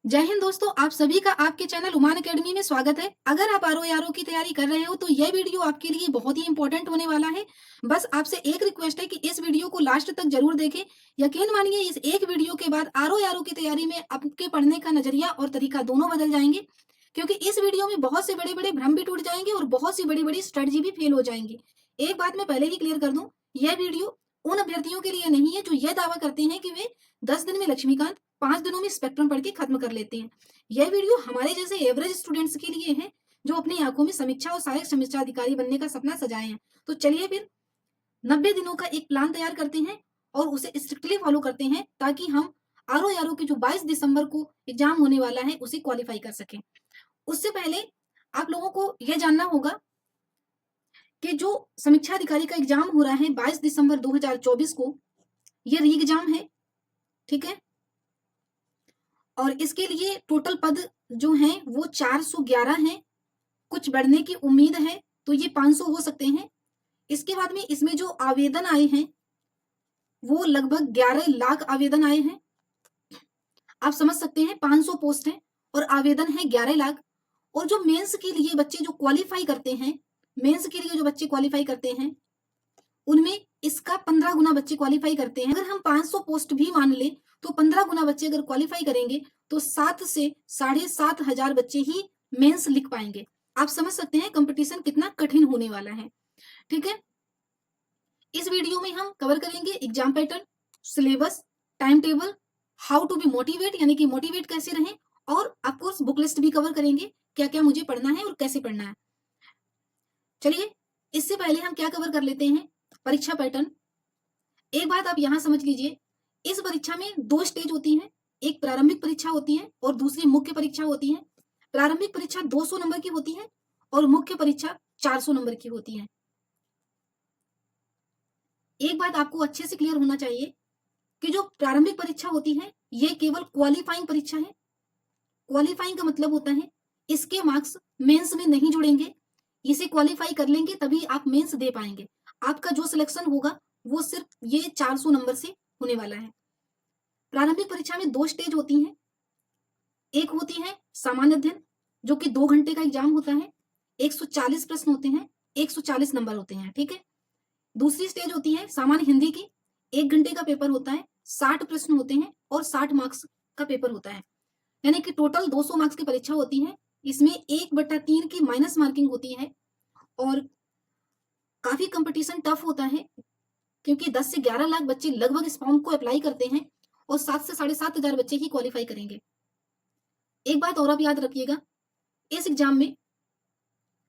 जय हिंद दोस्तों, आप सभी का आपके चैनल उमान अकेडमी में स्वागत है। अगर आप आरओ की तैयारी कर रहे हो तो यह वीडियो आपके लिए बहुत ही इंपॉर्टेंट होने वाला है। बस आपसे एक रिक्वेस्ट है कि इस वीडियो को लास्ट तक जरूर देखें। यकीन मानिए, इस एक वीडियो के बाद आरओ की तैयारी में आपके पढ़ने का नजरिया और तरीका दोनों बदल जाएंगे, क्योंकि इस वीडियो में बहुत से बड़े बड़े भ्रम भी टूट जाएंगे और बहुत सी बड़ी बड़ी स्ट्रेटजी भी फेल हो जाएंगी। एक बात मैं पहले ही क्लियर कर दूं, यह वीडियो उन अभ्यर्थियों के लिए नहीं है जो यह दावा करते हैं कि वे 10 दिन में लक्ष्मीकांत, 5 दिनों में स्पेक्ट्रम पढ़ के खत्म कर लेते हैं। यह वीडियो हमारे जैसे एवरेज स्टूडेंट्स के लिए है, जो अपनी आंखों में समीक्षा और सहायक समीक्षा अधिकारी बनने का सपना सजाए हैं। तो चलिए फिर 90 दिनों का एक प्लान तैयार करते हैं और उसे स्ट्रिक्टली फॉलो करते हैं, ताकि हम आरओ की जो 22 दिसंबर को एग्जाम होने वाला है उसे क्वालिफाई कर सकें। उससे पहले आप लोगों को यह जानना होगा कि जो समीक्षा अधिकारी का एग्जाम हो रहा है 22 दिसंबर 2024 को, यह री एग्जाम है, ठीक है। और इसके लिए टोटल पद जो हैं वो 411 हैं। कुछ बढ़ने की उम्मीद है तो ये 500 हो सकते हैं। इसके बाद में इसमें जो आवेदन आए हैं वो लगभग 11 लाख आवेदन आए हैं। आप समझ सकते हैं, 500 पोस्ट हैं और आवेदन है 11 लाख। और जो मेंस के लिए बच्चे जो क्वालिफाई करते हैं, मेंस के लिए जो बच्चे क्वालिफाई करते हैं उनमें इसका 15 गुना बच्चे क्वालिफाई करते हैं। अगर हम 500 पोस्ट भी मान ले तो 15 गुना बच्चे अगर क्वालिफाई करेंगे तो 7 से 7,500 बच्चे ही मेंस लिख पाएंगे। आप समझ सकते हैं कंपटीशन कितना कठिन होने वाला है, ठीक है। इस वीडियो में हम कवर करेंगे exam pattern, syllabus, time table, how to be motivate यानी कि मोटिवेट कैसे रहें, और ऑफकोर्स बुक लिस्ट भी कवर करेंगे, क्या क्या मुझे पढ़ना है और कैसे पढ़ना है। चलिए, इससे पहले हम क्या कवर कर लेते हैं, परीक्षा पैटर्न। एक बात आप यहां समझ लीजिए, इस परीक्षा में 2 स्टेज होती हैं। एक प्रारंभिक परीक्षा होती है और दूसरी मुख्य परीक्षा होती है। प्रारंभिक परीक्षा 200 नंबर की होती है और मुख्य परीक्षा 400 नंबर की होती है। एक बात आपको अच्छे से क्लियर होना चाहिए कि जो प्रारंभिक परीक्षा होती है ये केवल क्वालिफाइंग परीक्षा है। क्वालिफाइंग का मतलब होता है इसके मार्क्स मेंस में नहीं जुड़ेंगे। इसे क्वालिफाई कर लेंगे तभी आप मेंस दे पाएंगे। आपका जो सिलेक्शन होगा वो सिर्फ ये 400 नंबर से होने वाला है। प्रारंभिक परीक्षा में 2 स्टेज होती हैं। एक होती है सामान्य अध्ययन, जो कि 2 घंटे का एग्जाम होता है। 140 प्रश्न होते हैं, 140 नंबर होते हैं, ठीक है। दूसरी स्टेज होती है सामान्य हिंदी की, 1 घंटे का पेपर होता है, 60 प्रश्न होते हैं और 60 मार्क्स का पेपर होता है। यानी कि टोटल 200 मार्क्स की परीक्षा होती है। इसमें 1/3 की माइनस मार्किंग होती है और काफी कंपटीशन टफ होता है, क्योंकि 10 से 11 लाख बच्चे लगभग इस फॉर्म को अप्लाई करते हैं और 7 से 7,500 बच्चे ही क्वालिफाई करेंगे। एक बात और आप याद रखिएगा, इस एग्जाम में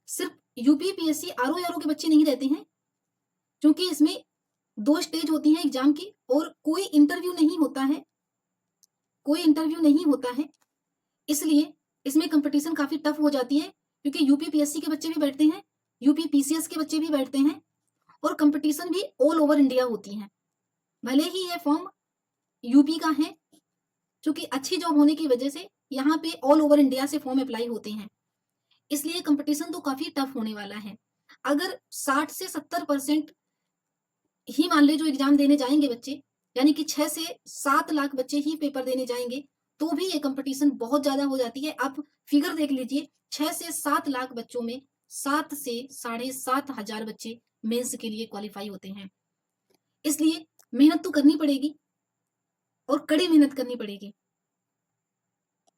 सिर्फ यूपीपीएससी आरओ के बच्चे नहीं रहते हैं, क्योंकि इसमें 2 स्टेज होती हैं एग्जाम की और कोई इंटरव्यू नहीं होता है, कोई इंटरव्यू नहीं होता है। इसलिए इसमें कंपटीशन काफी टफ हो जाती है, क्योंकि यूपीपीएससी के बच्चे भी बैठते हैं, यूपीपीसीएस के बच्चे भी बैठते हैं और कंपटीशन भी ऑल ओवर इंडिया होती है। भले ही ये फॉर्म यूपी का है, क्योंकि अच्छी जॉब होने की वजह से यहाँ पे ऑल ओवर इंडिया से फॉर्म अप्लाई होते हैं, इसलिए कंपटीशन तो काफी टफ होने वाला है। अगर 60 से 70% ही मान ले जो एग्जाम देने जाएंगे बच्चे, यानी कि 6 से 7 लाख बच्चे ही पेपर देने जाएंगे, तो भी ये कंपटीशन बहुत ज्यादा हो जाती है। आप फिगर देख लीजिए, 6 से 7 लाख बच्चों में 7 से 7,500 बच्चे मेंस के लिए क्वालिफाई होते हैं। इसलिए मेहनत तो करनी पड़ेगी और कड़ी मेहनत करनी पड़ेगी।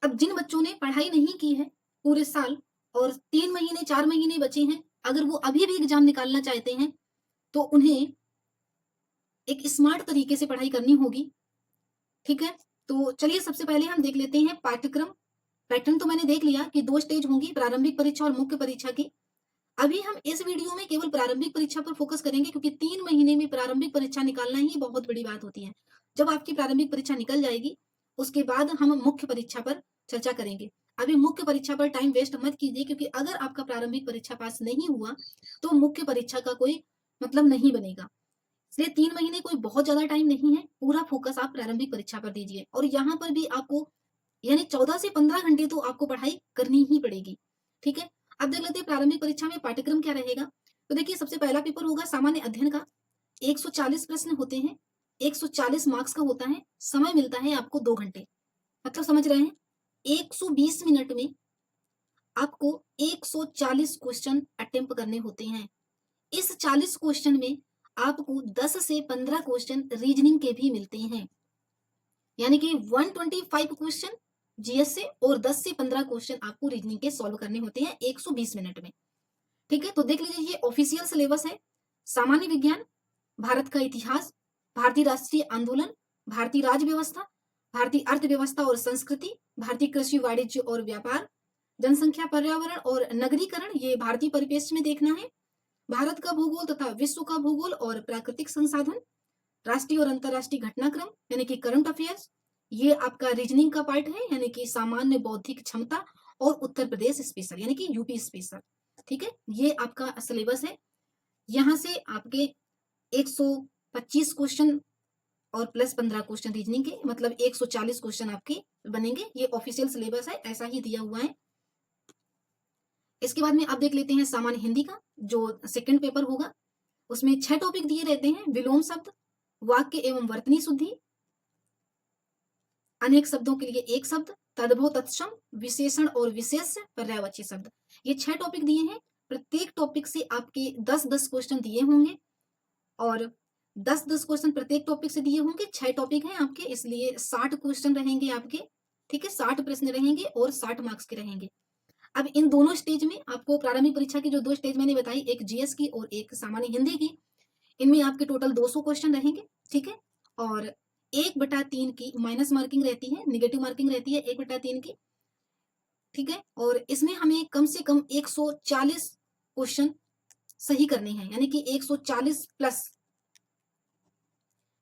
अब जिन बच्चों ने पढ़ाई नहीं की है पूरे साल और 3 महीने 4 महीने बचे हैं, अगर वो अभी भी एग्जाम निकालना चाहते हैं तो उन्हें एक स्मार्ट तरीके से पढ़ाई करनी होगी, ठीक है। तो चलिए, सबसे पहले हम देख लेते हैं पाठ्यक्रम। पैटर्न तो मैंने देख लिया कि 2 स्टेज होंगी, प्रारंभिक परीक्षा और मुख्य परीक्षा की। अभी हम इस वीडियो में केवल प्रारंभिक परीक्षा पर फोकस करेंगे, क्योंकि 3 महीने में प्रारंभिक परीक्षा निकालना ही बहुत बड़ी बात होती है। जब आपकी प्रारंभिक परीक्षा निकल जाएगी उसके बाद हम मुख्य परीक्षा पर चर्चा करेंगे। अभी मुख्य परीक्षा पर टाइम वेस्ट मत कीजिए, क्योंकि अगर आपका प्रारंभिक परीक्षा पास नहीं हुआ तो मुख्य परीक्षा का कोई मतलब नहीं बनेगा। इसलिए 3 महीने कोई बहुत ज्यादा टाइम नहीं है, पूरा फोकस आप प्रारंभिक परीक्षा पर दीजिए। और यहाँ पर भी आपको यानी 14 से 15 घंटे तो आपको पढ़ाई करनी ही पड़ेगी, ठीक है। अब देख लेते हैं प्रारंभिक परीक्षा में पाठ्यक्रम क्या रहेगा। तो देखिए, सबसे पहला पेपर होगा सामान्य अध्ययन का। 140 प्रश्न होते हैं, 140 मार्क्स का होता है, समय मिलता है आपको 2 घंटे। मतलब समझ रहे हैं, 120 मिनट में आपको 140 क्वेश्चन अटेम्प्ट करने होते हैं। इस 40 क्वेश्चन में आपको 10 से 15 क्वेश्चन रीजनिंग के भी मिलते हैं, यानी कि 125 क्वेश्चन जीएस से और 10 से 15 क्वेश्चन आपको रीजनिंग के सॉल्व करने होते हैं 120 मिनट में। ठीक है, तो देख लीजिए ये ऑफिशियल सिलेबस है। सामान्य विज्ञान, भारत का इतिहास, भारतीय राष्ट्रीय आंदोलन, भारतीय राज्य व्यवस्था, भारतीय अर्थव्यवस्था और संस्कृति, भारतीय कृषि वाणिज्य और व्यापार, जनसंख्या पर्यावरण और नगरीकरण, ये भारतीय परिप्रेक्ष्य में देखना है, भारत का भूगोल तथा विश्व का भूगोल और प्राकृतिक संसाधन, राष्ट्रीय और अंतरराष्ट्रीय घटनाक्रम यानी कि करंट अफेयर्स, ये आपका रीजनिंग का पार्ट है यानी कि सामान्य बौद्धिक क्षमता, और उत्तर प्रदेश स्पेशल यानी कि यूपी स्पेशल। ठीक है, ये आपका सिलेबस है। यहाँ से आपके 125 क्वेश्चन और प्लस 15 क्वेश्चन रीजनिंग के, मतलब 140 क्वेश्चन आपके बनेंगे। ये ऑफिशियल सिलेबस है, ऐसा ही दिया हुआ है। इसके बाद में आप देख लेते हैं सामान्य हिंदी का, जो सेकंड पेपर होगा। उसमें 6 टॉपिक दिए रहते हैं: विलोम शब्द, वाक्य एवं वर्तनी शुद्धि, अनेक शब्दों के लिए एक शब्द, तद्भव तत्सम, विशेषण और विशेष, पर्यायवाची शब्द। ये 6 टॉपिक दिए हैं। प्रत्येक टॉपिक से आपके 10-10 क्वेश्चन दिए होंगे और 10-10 क्वेश्चन प्रत्येक टॉपिक से दिए होंगे। 6 टॉपिक हैं आपके, इसलिए 60 क्वेश्चन रहेंगे आपके। ठीक है, 60 प्रश्न रहेंगे और 60 मार्क्स के रहेंगे। अब इन दोनों स्टेज में आपको प्रारंभिक परीक्षा की जो 2 स्टेज मैंने बताई, एक जीएस की और एक सामान्य हिंदी की, इनमें आपके टोटल 200 क्वेश्चन रहेंगे। ठीक है, और 1/3 की माइनस मार्किंग रहती है, नेगेटिव मार्किंग रहती है 1/3 की। ठीक है, और इसमें हमें कम से कम 140 क्वेश्चन सही करने हैं, यानी कि 140 प्लस,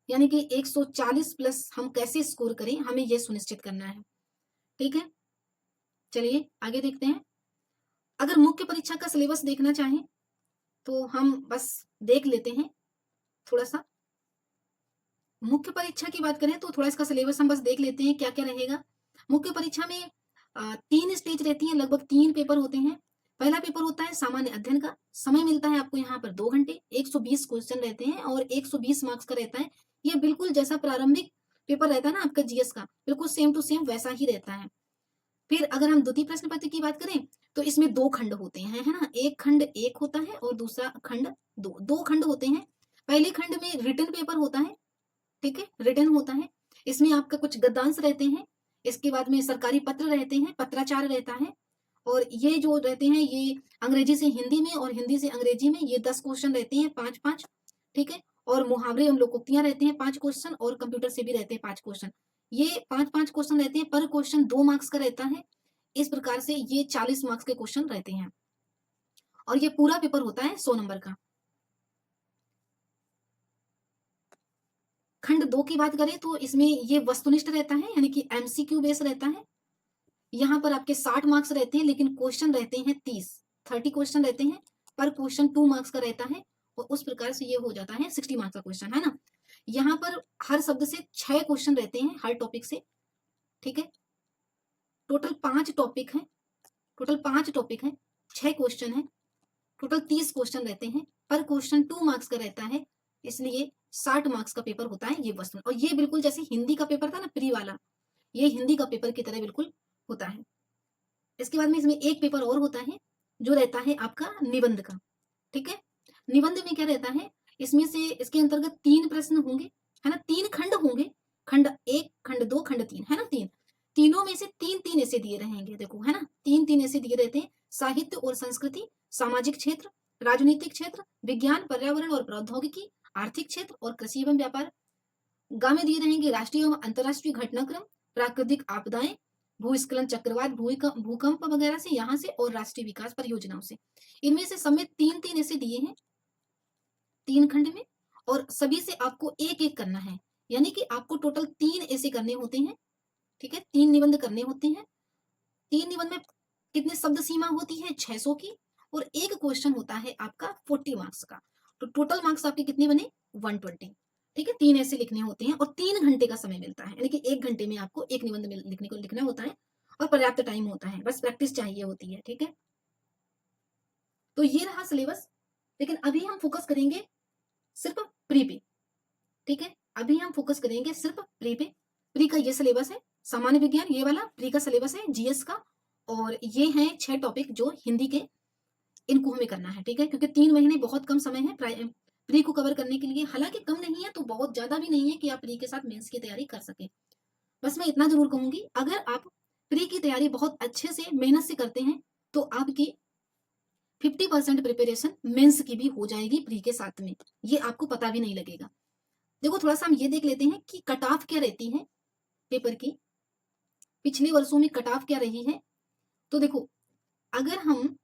यानी कि 140 प्लस हम कैसे स्कोर करें, हमें यह सुनिश्चित करना है। ठीक है, चलिए आगे देखते हैं। अगर मुख्य परीक्षा का सिलेबस देखना चाहें तो हम बस देख लेते हैं थोड़ा सा। मुख्य परीक्षा की बात करें तो थोड़ा इसका सिलेबस हम बस देख लेते हैं क्या क्या रहेगा। मुख्य परीक्षा में 3 स्टेज रहती है, लगभग 3 पेपर होते हैं। पहला पेपर होता है सामान्य अध्ययन का, समय मिलता है आपको यहाँ पर 2 घंटे, 120 क्वेश्चन रहते हैं और 120 मार्क्स का रहता है। ये बिल्कुल जैसा प्रारंभिक पेपर रहता है ना आपका जीएस का, बिल्कुल सेम टू सेम वैसा ही रहता है। फिर अगर हम द्वितीय प्रश्न पत्र की बात करें तो इसमें 2 खंड होते हैं, है ना, एक खंड 1 होता है और दूसरा खंड 2 खंड होते हैं। पहले खंड में रिटन पेपर होता है, ठीक है, रिटन होता है। इसमें आपका कुछ गद्यांश रहते हैं, इसके बाद में सरकारी पत्र रहते हैं, पत्राचार रहता है, और ये जो रहते हैं ये अंग्रेजी से हिंदी में और हिंदी से अंग्रेजी में, ये 10 क्वेश्चन रहते हैं 5-5। ठीक है, और मुहावरे एवं लोकोक्तियां रहते हैं 5 क्वेश्चन, और कंप्यूटर से भी रहते हैं 5 क्वेश्चन। ये 5-5 क्वेश्चन रहते हैं, पर क्वेश्चन 2 मार्क्स का रहता है। इस प्रकार से ये 40 मार्क्स के क्वेश्चन रहते हैं और ये पूरा पेपर होता है 100 नंबर का। खंड 2 की बात करें तो इसमें ये वस्तुनिष्ठ रहता है, यानी कि एमसीक्यू बेस रहता है। यहाँ पर आपके 60 मार्क्स रहते हैं, लेकिन क्वेश्चन रहते हैं 30 क्वेश्चन रहते हैं, पर क्वेश्चन 2 मार्क्स का रहता है, और उस प्रकार से ये हो जाता है 60 मार्क्स का क्वेश्चन, है ना। यहाँ पर हर शब्द से 6 क्वेश्चन रहते हैं हर टॉपिक से। ठीक है, टोटल 5 टॉपिक है, टोटल 5 टॉपिक है, 6 क्वेश्चन है, टोटल 30 क्वेश्चन रहते हैं, पर क्वेश्चन 2 मार्क्स का रहता है, इसलिए 60 मार्क्स का पेपर होता है ये वस्तु। और ये बिल्कुल जैसे हिंदी का पेपर था ना प्री वाला, ये हिंदी का पेपर की तरह बिल्कुल होता है। इसके बाद में इसमें एक पेपर और होता है जो रहता है आपका निबंध का। ठीक है, निबंध में क्या रहता है, इसमें से इसके अंतर्गत 3 प्रश्न होंगे, है ना, 3 खंड होंगे, खंड 1, खंड 2, खंड 3, है ना, 3, तीनों में से 3-3 ऐसे दिए रहेंगे, देखो, है ना, 3-3 ऐसे दिए रहते हैं। साहित्य और संस्कृति, सामाजिक क्षेत्र, राजनीतिक क्षेत्र, विज्ञान पर्यावरण और प्रौद्योगिकी, आर्थिक क्षेत्र और कृषि एवं व्यापार। गा में दिए रहेंगे राष्ट्रीय एवं अंतरराष्ट्रीय घटनाक्रम, प्राकृतिक आपदाएं, भूस्खलन, चक्रवात, भूकंप वगैरह से, यहाँ से, और राष्ट्रीय विकास परियोजनाओं से। इनमें से सब में 3-3 ऐसे दिए हैं 3 खंड में, और सभी से आपको एक एक करना है, यानी कि आपको टोटल 3 ऐसे करने होते हैं। ठीक है, 3 निबंध करने होते हैं। 3 निबंध में कितने शब्द सीमा होती है, 600 की, और एक क्वेश्चन होता है आपका 40 मार्क्स का। तो टोटल मार्क्स आपके कितने बने, 120। ठीक है, 3 ऐसे लिखने होते हैं और 3 घंटे का समय मिलता है, यानी कि 1 घंटे में आपको एक निबंध लिखना होता है, और पर्याप्त टाइम होता है, बस प्रैक्टिस चाहिए होती है। ठीक है, तो ये रहा सिलेबस, लेकिन अभी हम फोकस करेंगे सिर्फ प्री पे। ठीक है, अभी हम फोकस करेंगे सिर्फ प्री पे। प्री का ये सिलेबस है, सामान्य विज्ञान ये वाला प्री का सिलेबस है जीएस का, और ये हैं 6 टॉपिक जो हिंदी के, इनको हमें करना है, ठीक है? क्योंकि 3 महीने बहुत कम समय है प्री को कवर करने के लिए। हालाँकि कम नहीं है तो बहुत ज़्यादा भी नहीं है कि आप प्री के साथ मेंस की तैयारी कर सकें। बस मैं इतना ज़रूर कहूँगी, अगर आप प्री की तैयारी बहुत अच्छे से मेहनत से करते हैं, तो आपकी 50% प्रिपरेशन मेंस की भी हो जाएगी प्री के साथ में। ये आपको पता भी नहीं लगेगा। देखो थोड़ा-सा हम ये देख लेते हैं कि कट ऑफ क्या रहती है पेपर की, पिछले वर्षों में कट ऑफ क्या रही है। तो देखो, अगर हम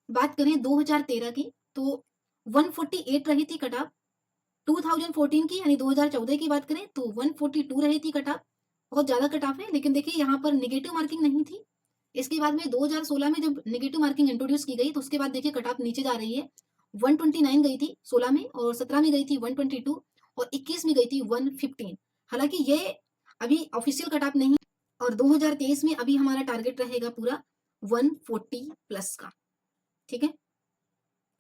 बात करें 2013 की, तो 148 रही थी कट ऑफ। 2014 की यानी 2014 की बात करें तो 142 रही थी कट ऑफ। बहुत ज़्यादा कट ऑफ है, लेकिन देखिए यहाँ पर नेगेटिव मार्किंग नहीं थी। इसके बाद में 2016 में जब नेगेटिव मार्किंग इंट्रोड्यूस की गई, तो उसके बाद देखिए कट ऑफ नीचे जा रही है। 129 गई थी 16 में, और 17 में गई थी 122, और 21 में गई थी 115। हालांकि ये अभी ऑफिशियल कट ऑफ नहीं, और 2023 में अभी हमारा टारगेट रहेगा पूरा 140 प्लस का, ठीक है?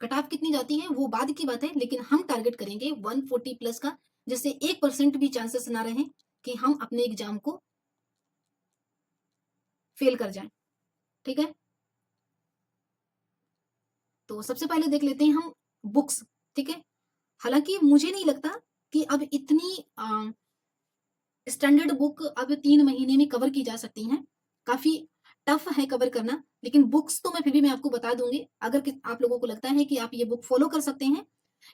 कट ऑफ कितनी जाती है वो बाद की बात है, लेकिन हम टारगेट करेंगे 140 प्लस का, जिससे 1% भी चांसेस ना रहे कि हम अपने एग्जाम को फेल कर जाएं, ठीक है? तो सबसे पहले देख लेते हैं हम बुक्स, ठीक है? हालांकि मुझे नहीं लगता कि अब इतनी स्टैंडर्ड बुक अब 3 महीने में कवर की जा सकती हैं। काफ़ी टफ है कवर करना, लेकिन बुक्स तो मैं फिर भी मैं आपको बता दूँगी। अगर कि आप लोगों को लगता है कि आप ये बुक फ़ॉलो कर सकते हैं,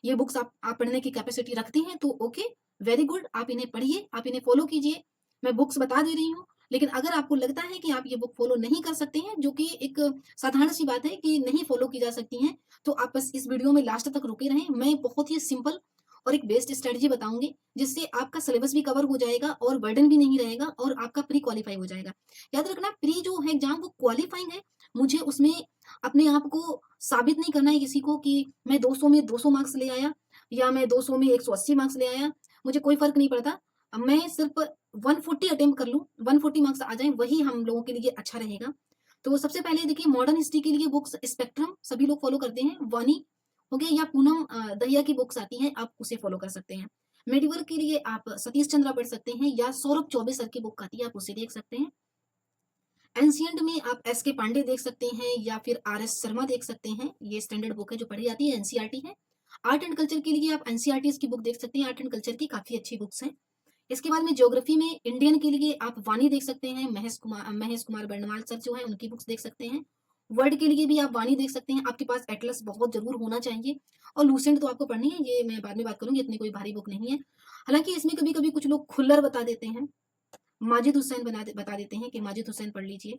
ये बुक्स आप पढ़ने की कैपेसिटी रखते हैं, तो ओके, वेरी गुड, आप इन्हें पढ़िए, आप इन्हें फ़ॉलो कीजिए। मैं बुक्स बता दे रही हूँ, लेकिन अगर आपको लगता है कि आप ये बुक फ़ॉलो नहीं कर सकते हैं, जो कि एक साधारण-सी बात है कि नहीं फ़ॉलो की जा सकती हैं, तो आप बस इस वीडियो में लास्ट तक रुके रहें। मैं बहुत ही सिंपल और एक बेस्ट स्ट्रैटेजी बताऊँगी, जिससे आपका सिलेबस भी कवर हो जाएगा और बर्डन भी नहीं रहेगा, और आपका प्री क्वालीफाई हो जाएगा। याद रखना, प्री जो है एग्जाम वो क्वालीफाइंग है। मुझे उसमें अपने आप को साबित नहीं करना है किसी को कि मैं 200 में 200 मार्क्स ले आया, या मैं 200 में 180 मार्क्स ले आया। मुझे कोई फ़र्क नहीं पड़ता। मैं सिर्फ़ 140 अटेम्प्ट कर लूँ, 140 मार्क्स आ जाएँ, वही हम लोगों के लिए अच्छा रहेगा। तो सबसे पहले देखिए, मॉडर्न हिस्ट्री के लिए बुक्स स्पेक्ट्रम सभी लोग फ़ॉलो करते हैं, वानी हो गया, या पूनम दहिया की बुक्स आती हैं, आप उसे फ़ॉलो कर सकते हैं। मेडिवल के लिए आप सतीश चंद्रा पढ़ सकते हैं, या सौरभ चौबे सर की बुक आती है, आप उसे देख सकते हैं। एंशिएंट में आप एस के पांडे देख सकते हैं, या फिर आर एस शर्मा देख सकते हैं। ये स्टैंडर्ड बुक है जो पढ़ी जाती है, एनसीईआरटी है। आर्ट एंड कल्चर के लिए आप एनसीईआरटी की बुक देख सकते हैं, आर्ट एंड कल्चर की काफ़ी अच्छी बुक्स हैं। इसके बाद में ज्योग्राफी में इंडियन के लिए आप वानी देख सकते हैं, महेश कुमार बर्णवाल सर जो है उनकी बुक्स देख सकते हैं। वर्ड के लिए भी आप वानी देख सकते हैं। आपके पास एटलस बहुत जरूर होना चाहिए, और लूसेंट तो आपको पढ़नी है, ये मैं बाद में बात करूंगी, इतनी कोई भारी बुक नहीं है। हालांकि इसमें कभी कभी कुछ लोग खुल्लर बता देते हैं, माजिद हुसैन बता देते हैं कि माजिद हुसैन पढ़ लीजिए।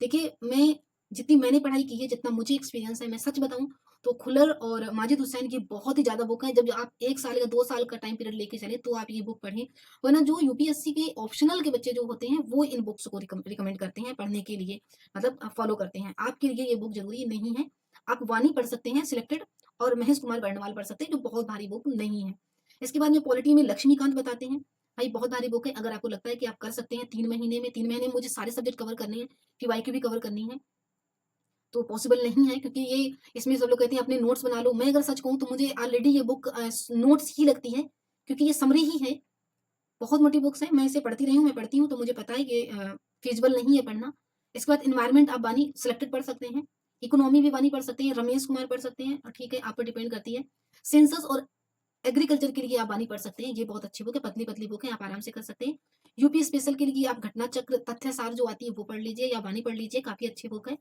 देखिए, मैं जितनी मैंने पढ़ाई की है, जितना मुझे एक्सपीरियंस है, मैं सच बताऊँ तो खुल्लर और माजिद हुसैन की बहुत ही ज़्यादा बुक है। जब आप 1 साल या 2 साल का टाइम पीरियड लेके चलें, तो आप ये बुक पढ़ें। वरना जो यूपीएससी के ऑप्शनल के बच्चे जो होते हैं, वो इन बुक्स को रिकमेंड करते हैं पढ़ने के लिए, मतलब फॉलो करते हैं। आपके लिए ये बुक ज़रूरी नहीं है। आप वानी पढ़ सकते हैं सिलेक्टेड, और महेश कुमार बर्णवाल पढ़ सकते हैं, जो बहुत भारी बुक नहीं है। इसके बाद में पॉलिटी में लक्ष्मीकांत बताते हैं। भाई बहुत भारी बुक है, अगर आपको लगता है कि आप कर सकते हैं 3 महीने में मुझे सारे सब्जेक्ट कवर करने हैं, पीवाईक्यू भी कवर करनी है, तो पॉसिबल नहीं है, क्योंकि ये इसमें सब लोग कहते हैं अपने नोट्स बना लो। मैं अगर सच कहूँ तो मुझे ऑलरेडी ये बुक नोट्स ही लगती है, क्योंकि ये समरी ही है। बहुत मोटी बुक्स है, मैं इसे पढ़ती रही हूँ, मैं पढ़ती हूँ, तो मुझे पता है ये फिजिबल नहीं है पढ़ना। इसके बाद इन्वायरमेंट आप बानी सिलेक्टेड पढ़ सकते हैं, इकोनॉमी भी बानी पढ़ सकते हैं, रमेश कुमार पढ़ सकते हैं, ठीक है, आप पर डिपेंड करती है। सेंसस और एग्रीकल्चर के लिए आप बानी पढ़ सकते हैं, ये बहुत अच्छी बुक है, पतली पतली बुक है, आप आराम से कर सकते हैं। यूपी स्पेशल के लिए आप घटना चक्र तथ्य सार जो आती है वो पढ़ लीजिए, या बानी पढ़ लीजिए, काफी अच्छी बुक है।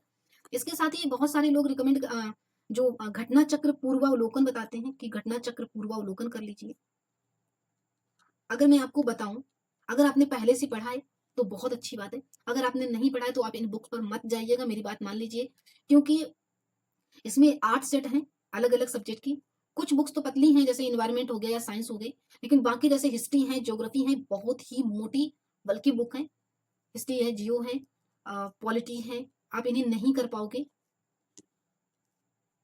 इसके साथ ही बहुत सारे लोग रिकमेंड जो घटना चक्र पूर्वावलोकन बताते हैं कि घटना चक्र पूर्वावलोकन कर लीजिए। अगर मैं आपको बताऊं, अगर आपने पहले से पढ़ा है तो बहुत अच्छी बात है। अगर आपने नहीं पढ़ा है तो आप इन बुक्स पर मत जाइएगा, मेरी बात मान लीजिए, क्योंकि इसमें 8 सेट हैं अलग अलग सब्जेक्ट की। कुछ बुक्स तो पतली हैं, जैसे इन्वायरमेंट हो गया या साइंस हो गई, लेकिन बाकी जैसे हिस्ट्री है, ज्योग्राफी है, बहुत ही मोटी बल्कि बुक है। हिस्ट्री है, जियो है, पॉलिटी है, आप इन्हें नहीं कर पाओगे,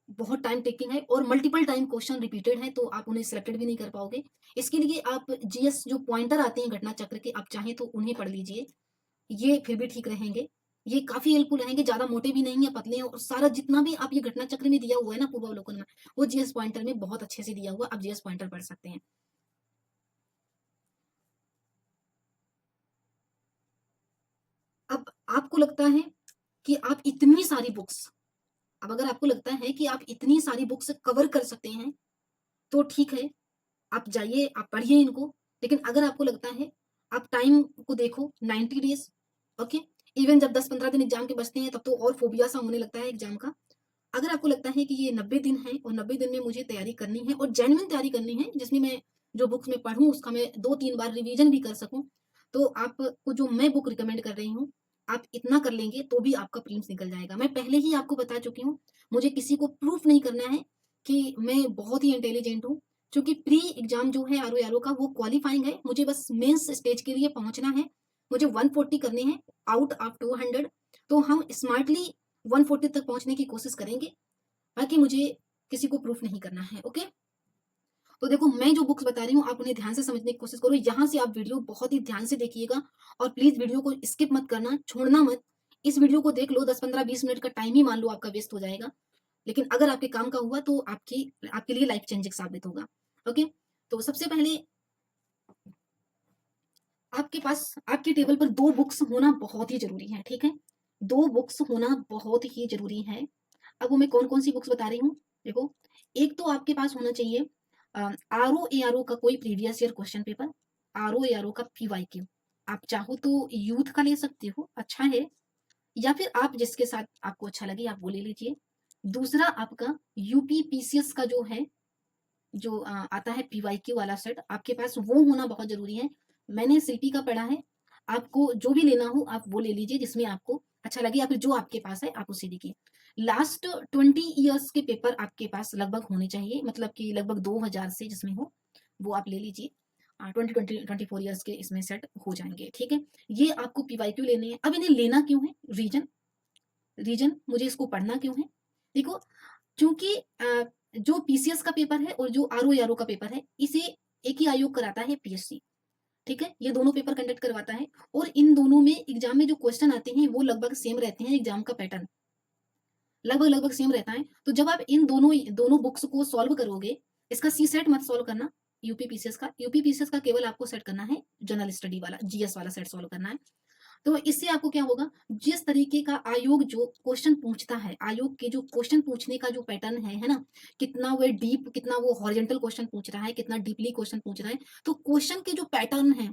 बहुत टाइम टेकिंग है, और मल्टीपल टाइम क्वेश्चन रिपीटेड है, तो आप उन्हें सिलेक्टेड भी नहीं कर पाओगे। इसके लिए आप जीएस जो पॉइंटर आते हैं घटना चक्र के, आप चाहें तो उन्हें पढ़ लीजिए, ये फिर भी ठीक रहेंगे। ये काफी हेल्पफुल रहेंगे, ज्यादा मोटे भी नहीं है, पतले हैं, और सारा जितना भी आप ये घटना चक्र में दिया हुआ है ना पूर्वावलोकन में, वो जीएस पॉइंटर में बहुत अच्छे से दिया हुआ, आप जीएस पॉइंटर पढ़ सकते हैं। आपको लगता है कि आप इतनी सारी बुक्स, अब अगर आपको लगता है कि आप इतनी सारी बुक्स कवर कर सकते हैं, तो ठीक है, आप जाइए, आप पढ़िए इनको। लेकिन अगर आपको लगता है, आप टाइम को देखो, 90 डेज़, ओके? इवन जब 10-15 दिन एग्ज़ाम के बचते हैं, तब तो और फ़ोबिया सा होने लगता है एग्ज़ाम का। अगर आपको लगता है कि ये 90 दिन है और 90 दिन में मुझे तैयारी करनी है और जेन्युइन तैयारी करनी है, जिसमें मैं जो बुक्स मैं पढ़ूँ उसका मैं 2-3 बार रिवीजन भी कर सकूँ, तो आपको जो मैं बुक रिकमेंड कर रही हूँ, आप इतना कर लेंगे तो भी आपका प्रीलिम्स निकल जाएगा। मैं पहले ही आपको बता चुकी हूँ, मुझे किसी को प्रूफ नहीं करना है कि मैं बहुत ही इंटेलिजेंट हूँ, क्योंकि प्री एग्ज़ाम जो है आरओ-एआरओ का वो क्वालीफाइंग है, मुझे बस मेंस स्टेज के लिए पहुँचना है। मुझे 140 करने हैं आउट ऑफ 200, तो हम स्मार्टली 140 तक पहुँचने की कोशिश करेंगे। बाकी मुझे किसी को प्रूफ नहीं करना है, ओके? तो देखो, मैं जो बुक्स बता रही हूँ आप उन्हें ध्यान से समझने की कोशिश करो। यहाँ से आप वीडियो बहुत ही ध्यान से देखिएगा और प्लीज़ वीडियो को स्किप मत करना, छोड़ना मत। इस वीडियो को देख लो, 10, 15, 20 मिनट का टाइम ही मान लो आपका वेस्ट हो जाएगा। लेकिन अगर आपके काम का हुआ तो आपके लिए लाइफ चेंजिंग साबित होगा, ओके? तो सबसे पहले आपके पास आपके टेबल पर 2 बुक्स होना बहुत ही ज़रूरी है, ठीक है? 2 बुक्स होना बहुत ही ज़रूरी है। अब वो मैं कौन-कौन सी बुक्स बता रही हूँ, देखो, एक तो आपके पास होना चाहिए आरओ-एआरओ का कोई previous year question paper, RO-ARO का पीवाईक्यू। आप चाहो तो यूथ का ले सकते हो, अच्छा है, या फिर आप जिसके साथ आपको अच्छा लगे आप वो ले लीजिए। दूसरा आपका यूपी पीसीएस का जो है, जो आता है पीवाईक्यू वाला सेट, आपके पास वो होना बहुत ज़रूरी है। मैंने शिल्पी का पढ़ा है, आपको जो भी लेना हो आप वो ले लीजिए जिसमें आपको अच्छा लगे या फिर जो आपके पास है आप उसे देखिए। लास्ट 20 इयर्स के पेपर आपके पास लगभग होने चाहिए, मतलब कि लगभग 2000 से जिसमें हो, वो आप ले लीजिए। 24 इयर्स के इसमें सेट हो जाएँगे, ठीक है? ये आपको पीवाईक्यू लेने हैं। अब इन्हें लेना क्यों है? रीज़न मुझे इसको पढ़ना क्यों है? देखो, चूँकि जो पीसीएस का पेपर है और जो आरओ-एआरओ का पेपर है, इसे एक ही आयोग कराता है, पीएससी, ठीक है? ये दोनों पेपर कंडक्ट करवाता है और इन दोनों में एग्ज़ाम में जो क्वेश्चन आते हैं, वो लगभग सेम रहते हैं, एग्ज़ाम का पैटर्न लगभग-लगभग सेम रहता है। तो जब आप इन दोनों बुक्स को सॉल्व करोगे, इसका सी सेट मत सॉल्व करना, यूपी पीसीएस का केवल आपको सेट करना है, जनरल स्टडी वाला, जीएस वाला सेट सॉल्व करना है। तो इससे आपको क्या होगा, जिस तरीके का आयोग जो क्वेश्चन पूछता है, आयोग के जो क्वेश्चन पूछने का जो पैटर्न है ना? कितना वो डीप, कितना वो हॉरिजॉन्टल क्वेश्चन पूछ रहा है, कितना डीपली क्वेश्चन पूछ रहा है, तो क्वेश्चन के जो पैटर्न है,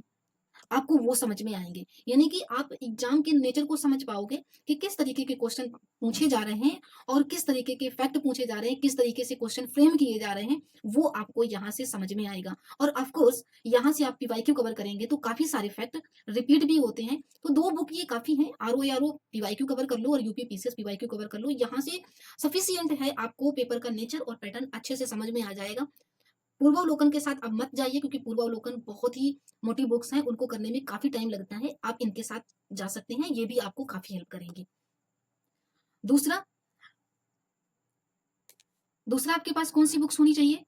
आपको वो समझ में आएँगे। यानी कि आप एग्ज़ाम के नेचर को समझ पाओगे कि किस तरीके के क्वेश्चन पूछे जा रहे हैं और किस तरीके के फैक्ट पूछे जा रहे हैं, किस तरीके से क्वेश्चन फ्रेम किए जा रहे हैं, वो आपको यहाँ से समझ में आएगा। और ऑफ कोर्स यहाँ से आप पीवाईक्यू कवर करेंगे तो काफ़ी सारे फैक्ट रिपीट भी होते हैं। तो 2 बुक ये काफ़ी हैं, आरओ-एआरओ पीवाईक्यू कवर कर लो और यूपी पीसीएस पीवाईक्यू कवर कर लो। यहाँ से सफिशिएंट है, आपको पेपर का नेचर और पैटर्न अच्छे से समझ में आ जाएगा। पूर्वावलोकन के साथ अब मत जाइए, क्योंकि पूर्वावलोकन बहुत ही मोटी बुक्स हैं, उनको करने में काफ़ी टाइम लगता है। आप इनके साथ जा सकते हैं, ये भी आपको काफ़ी हेल्प करेंगे। दूसरा दूसरा आपके पास कौन-सी बुक्स होनी चाहिए?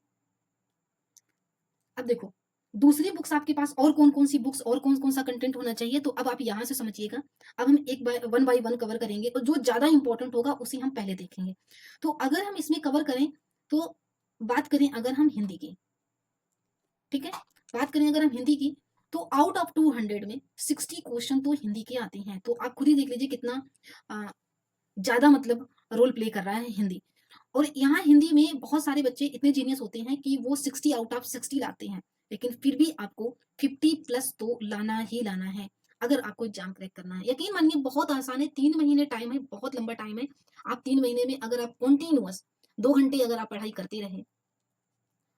अब देखो, दूसरी बुक्स आपके पास और कौन-कौन सी बुक्स और कौन-कौन सा कंटेंट होना चाहिए, तो अब आप यहाँ से समझिएगा। अब हम वन बाय वन कवर करेंगे और जो ज़्यादा इम्पोर्टेंट होगा उसे हम पहले देखेंगे। तो अगर हम इसमें कवर करें, तो बात करें अगर हम हिंदी की, ठीक है? बात करें अगर हम हिंदी की, तो आउट ऑफ 200 में 60 क्वेश्चन तो हिंदी के आते हैं। तो आप खुद ही देख लीजिए कितना अ, ज़्यादा मतलब रोल प्ले कर रहा है हिंदी। और यहाँ हिंदी में बहुत सारे बच्चे इतने जीनियस होते हैं कि वो 60 आउट ऑफ 60 लाते हैं। लेकिन फिर भी आपको 50 प्लस तो लाना ही लाना है, अगर आपको एग्ज़ाम क्रैक करना है। यकीन मानिए बहुत आसान है, 3 महीने टाइम है, बहुत लंबा टाइम है। आप 3 महीने में अगर आप कंटीन्यूअस 2 घंटे अगर आप पढ़ाई करते रहें,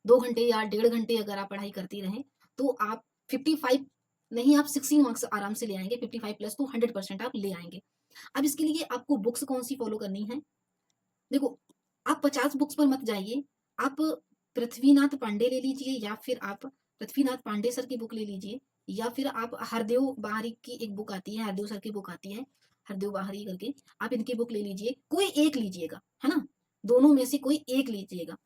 2 घंटे या डेढ़ घंटे अगर आप पढ़ाई करती रहें, तो आप 55 नहीं, आप 16 मार्क्स आराम से ले आएँगे, 55 प्लस तो 100% आप ले आएँगे। अब इसके लिए आपको बुक्स कौन-सी फ़ॉलो करनी है? देखो, आप 50 बुक्स पर मत जाइए, आप पृथ्वीनाथ पांडे ले लीजिए, या फिर आप पृथ्वीनाथ पांडे सर की बुक ले लीजिए, या फिर आप हरदेव बाहरी की एक बुक आती है, हरदेव सर की बुक आती है, हरदेव बाहरी करके, आप इनकी बुक ले लीजिए, कोई एक लीजिएगा, है ना? दोनों में से कोई एक लीजिएगा।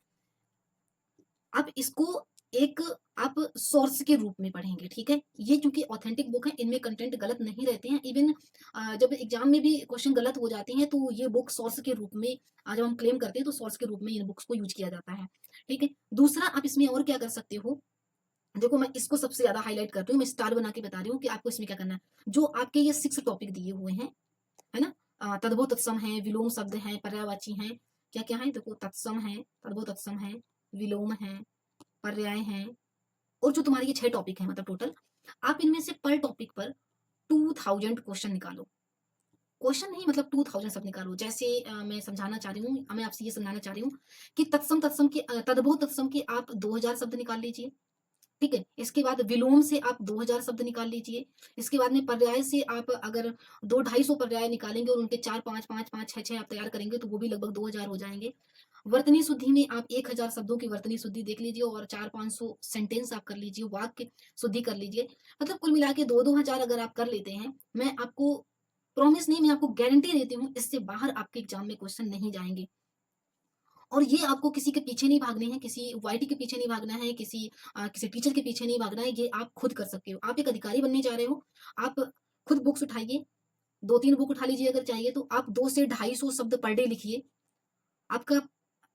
आप इसको एक आप सोर्स के रूप में पढ़ेंगे, ठीक है? ये चूँकि ऑथेंटिक बुक है, इनमें कंटेंट गलत नहीं रहते हैं। इवन जब एग्ज़ाम में भी क्वेश्चन गलत हो जाते हैं, तो ये बुक सोर्स के रूप में जब हम क्लेम करते हैं, तो सोर्स के रूप में इन बुक्स को यूज़ किया जाता है, ठीक है? दूसरा आप इसमें और क्या कर सकते हो, देखो मैं इसको सबसे ज़्यादा हाइलाइट कर रही हूँ, मैं स्टार बना के बता रही हूँ कि आपको इसमें क्या करना है। जो आपके ये 6 टॉपिक दिए हुए हैं, तद्भव तत्सम है, विलोम शब्द है, पर्यायवाची हैं, क्या क्या है देखो, तत्सम है, तद्भव तत्सम है, विलोम है, पर्याय है, और जो तुम्हारे ये 6 टॉपिक है मतलब टोटल, आप इनमें से पर टॉपिक पर 2000 क्वेश्चन निकालो। क्वेश्चन नहीं मतलब 2000 सब निकालो। जैसे मैं समझाना चाह रही हूँ, मैं आपसे ये समझाना चाह रही हूँ कि तत्सम के तद्भव तत्सम के आप 2000 शब्द निकाल लीजिए, ठीक है। इसके बाद विलोम से आप 2000 शब्द निकाल लीजिए। इसके बाद में पर्याय से आप अगर 200-250 पर्याय निकालेंगे और उनके 4 5 5 5 6 6 आप तैयार करेंगे तो वो भी लगभग 2000 हो जाएंगे। वर्तनी शुद्धि में आप 1000 शब्दों की वर्तनी शुद्धि देख लीजिए और 400-500 सेंटेंस आप कर लीजिए, वाक्य शुद्धि कर लीजिए। मतलब कुल मिला के 2-2 हजार अगर आप कर लेते हैं, मैं आपको प्रॉमिस नहीं, मैं आपको गारंटी देती हूँ, इससे बाहर आपके एग्जाम में क्वेश्चन नहीं जाएंगे। और ये आपको किसी के पीछे नहीं भागने हैं, किसी वाईटी के पीछे नहीं भागना है, किसी टीचर के पीछे नहीं भागना है, ये आप खुद कर सकते हो। आप एक अधिकारी बनने जा रहे हो, आप खुद बुक्स उठाइए, 2-3 बुक उठा लीजिए अगर चाहिए तो, आप 2 से 250 शब्द पर डे लिखिए। आपका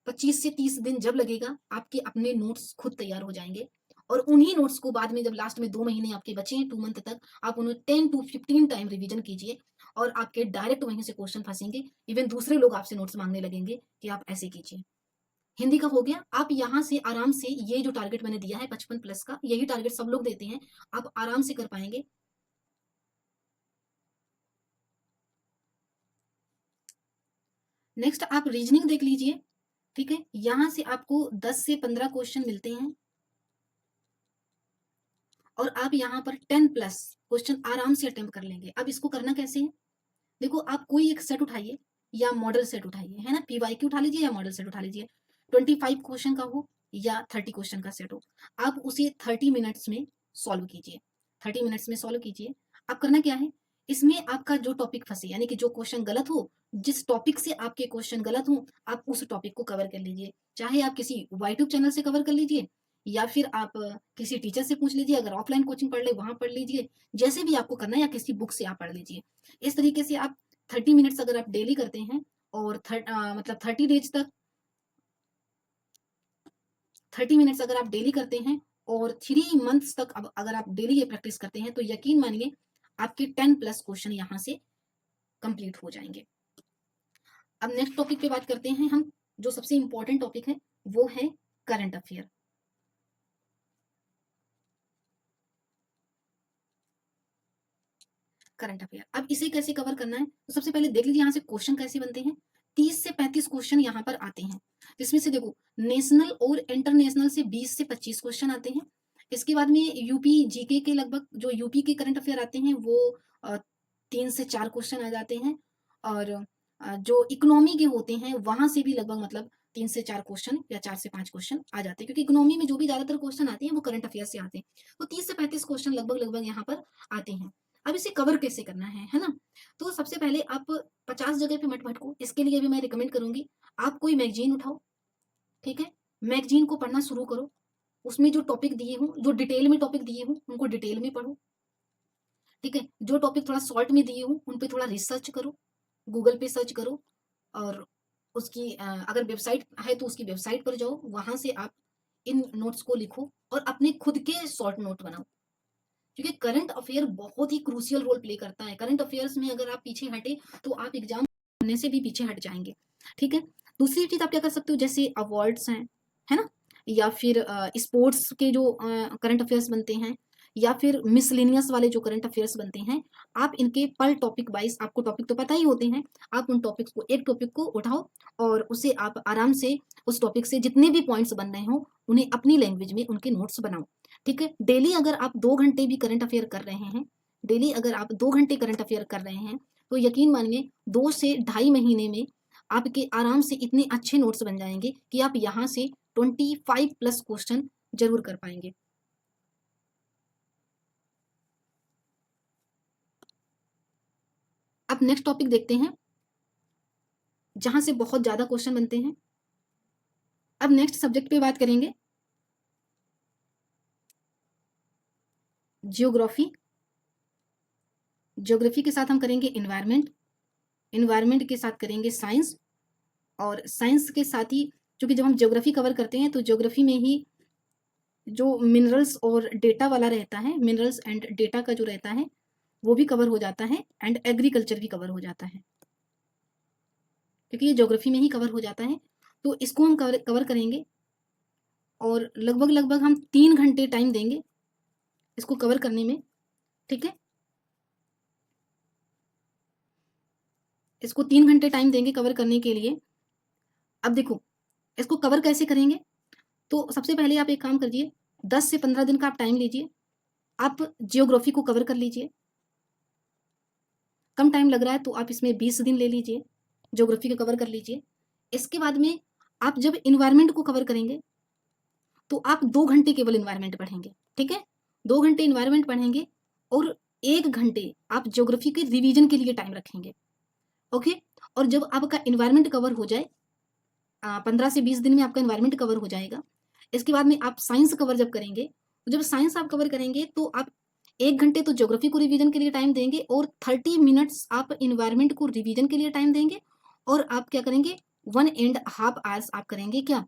25 से 30 दिन जब लगेगा, आपके अपने नोट्स खुद तैयार हो जाएंगे। और उन्हीं नोट्स को बाद में जब लास्ट में 2 महीने आपके बचे हैं, 2 मंथ तक, आप उन्हें 10 to 15 टाइम रिवीजन कीजिए और आपके डायरेक्ट वहीं से क्वेश्चन फंसेंगे। इवन दूसरे लोग आपसे नोट्स मांगने लगेंगे कि आप ऐसे कीजिए। हिंदी का हो गया। आप यहाँ से आराम से ये जो टारगेट मैंने दिया है 55 प्लस का, यही टारगेट सब लोग देते हैं, आप आराम से कर पाएंगे। नेक्स्ट आप रीजनिंग देख लीजिए, ठीक है। यहां से आपको 10 से 15 क्वेश्चन मिलते हैं और आप यहाँ पर 10 प्लस क्वेश्चन आराम से अटेम्प्ट कर लेंगे। अब इसको करना कैसे है, देखो आप कोई एक सेट उठाइए या मॉडल सेट उठाइए, है ना, पीवाईक्यू उठा लीजिए या मॉडल सेट उठा लीजिए, 25 क्वेश्चन का हो या 30 क्वेश्चन का सेट हो, आप उसे 30 मिनट्स में सॉल्व कीजिए। 30 मिनट्स में सॉल्व कीजिए। अब करना क्या है, इसमें आपका जो टॉपिक फंसे यानी कि जो क्वेश्चन गलत हो, जिस टॉपिक से आपके क्वेश्चन गलत हो, आप उस टॉपिक को कवर कर लीजिए। चाहे आप किसी यूट्यूब चैनल से कवर कर लीजिए या फिर आप किसी टीचर से पूछ लीजिए, अगर ऑफलाइन कोचिंग पढ़ ले वहां पढ़ लीजिए, जैसे भी आपको करना है, या किसी बुक से आप पढ़ लीजिए। इस तरीके से आप 30 मिनट्स अगर आप डेली करते हैं और मतलब 30 डेज तक 30 मिनट्स अगर आप डेली करते हैं और 3 मंथ्स तक अब अगर आप डेली ये प्रैक्टिस करते हैं, तो यकीन मानिए आपके 10 प्लस क्वेश्चन यहाँ से कंप्लीट हो जाएंगे। अब नेक्स्ट टॉपिक पे बात करते हैं हम, जो सबसे इंपॉर्टेंट टॉपिक है वो है करंट अफेयर। करंट अफेयर, अब इसे कैसे कवर करना है, तो सबसे पहले देख लीजिए यहाँ से क्वेश्चन कैसे बनते हैं। 30 से 35 क्वेश्चन यहाँ पर आते हैं, जिसमें से देखो नेशनल और इंटरनेशनल से 20 से 25 क्वेश्चन आते हैं। इसके बाद में यूपी जीके के लगभग जो यूपी के करंट अफेयर आते हैं वो 3 से 4 क्वेश्चन आ जाते हैं। और जो इकोनॉमी के होते हैं वहां से भी लगभग मतलब 3 से 4 क्वेश्चन या 4 से 5 क्वेश्चन आ जाते हैं, क्योंकि इकोनॉमी में जो भी ज्यादातर क्वेश्चन आते हैं वो करंट अफेयर से आते हैं। तो 30 से 35 क्वेश्चन लगभग लगभग यहाँ पर आते हैं। अब इसे कवर कैसे करना है ना, तो सबसे पहले आप 50 जगह पे मत भटको, इसके लिए भी मैं रिकमेंड करूंगी आप कोई मैगजीन उठाओ, ठीक है। मैगजीन को पढ़ना शुरू करो, उसमें जो टॉपिक दिए हों, जो डिटेल में टॉपिक दिए हों उनको डिटेल में पढ़ो, ठीक है। जो टॉपिक थोड़ा शॉर्ट में दिए हों उन पे थोड़ा रिसर्च करो, गूगल पे सर्च करो और उसकी अगर वेबसाइट है तो उसकी वेबसाइट पर जाओ, वहां से आप इन नोट्स को लिखो और अपने खुद के शॉर्ट नोट बनाओ, क्योंकि करंट अफेयर बहुत ही क्रूशियल रोल प्ले करता है। करंट अफेयर्स में अगर आप पीछे हटे तो आप एग्जाम करने से भी पीछे हट जाएंगे, ठीक है। दूसरी चीज आप क्या कर सकते हो, जैसे अवार्ड्स हैं, है ना, या फिर स्पोर्ट्स के जो करंट अफेयर्स बनते हैं, या फिर मिसलेनियस वाले जो करंट अफेयर्स बनते हैं, आप इनके पर टॉपिक वाइज, आपको टॉपिक तो पता ही होते हैं, आप उन टॉपिक्स को, एक टॉपिक को उठाओ और उसे आप आराम से उस टॉपिक से जितने भी पॉइंट्स बन रहे हो उन्हें अपनी लैंग्वेज में उनके नोट्स बनाओ, ठीक है। डेली अगर आप 2 घंटे भी करंट अफेयर कर रहे हैं, डेली अगर आप 2 घंटे करंट अफेयर कर रहे हैं, तो यकीन मानिए 2 से ढाई महीने में आपके आराम से इतने अच्छे नोट्स बन जाएंगे कि आप यहाँ से 25 प्लस क्वेश्चन जरूर कर पाएंगे। अब नेक्स्ट टॉपिक देखते हैं जहां से बहुत ज्यादा क्वेश्चन बनते हैं। अब नेक्स्ट सब्जेक्ट पे बात करेंगे, जियोग्राफी। ज्योग्राफी के साथ हम करेंगे इन्वायरमेंट, इन्वायरमेंट के साथ करेंगे साइंस, और साइंस के साथ ही, क्योंकि जब हम ज्योग्राफी कवर करते हैं तो ज्योग्राफी में ही जो मिनरल्स और डेटा वाला रहता है, मिनरल्स एंड डेटा का जो रहता है वो भी कवर हो जाता है, एंड एग्रीकल्चर भी कवर हो जाता है। क्योंकि ये ज्योग्राफी में ही कवर हो जाता है। तो इसको हम कवर करेंगे और लगभग हम 3 घंटे टाइम देंगे इसको कवर करने में, ठीक है। इसको 3 घंटे टाइम देंगे कवर करने के लिए। अब देखो इसको कवर कैसे करेंगे, तो सबसे पहले आप एक काम करिए, 10 से 15 दिन का आप टाइम लीजिए, आप जियोग्राफी को कवर कर लीजिए। कम टाइम लग रहा है तो आप इसमें 20 दिन ले लीजिए, ज्योग्राफी को कवर कर लीजिए। इसके बाद में आप जब इन्वायरमेंट को कवर करेंगे तो आप 2 घंटे केवल इन्वायरमेंट पढ़ेंगे, ठीक है। 2 घंटे इन्वायरमेंट पढ़ेंगे और 1 घंटे आप ज्योग्राफी के रिवीजन के लिए टाइम रखेंगे, ओके। और जब आपका इन्वायरमेंट कवर हो जाए, 15 से 20 दिन में आपका इन्वायरमेंट कवर हो जाएगा। इसके बाद में आप साइंस कवर जब करेंगे, तो जब साइंस आप कवर करेंगे तो आप 1 घंटे तो ज्योग्राफी को रिवीजन के लिए टाइम देंगे और 30 मिनट्स आप इन्वायरमेंट को रिवीजन के लिए टाइम देंगे। और आप क्या करेंगे, 1.5 आवर्स आप करेंगे क्या,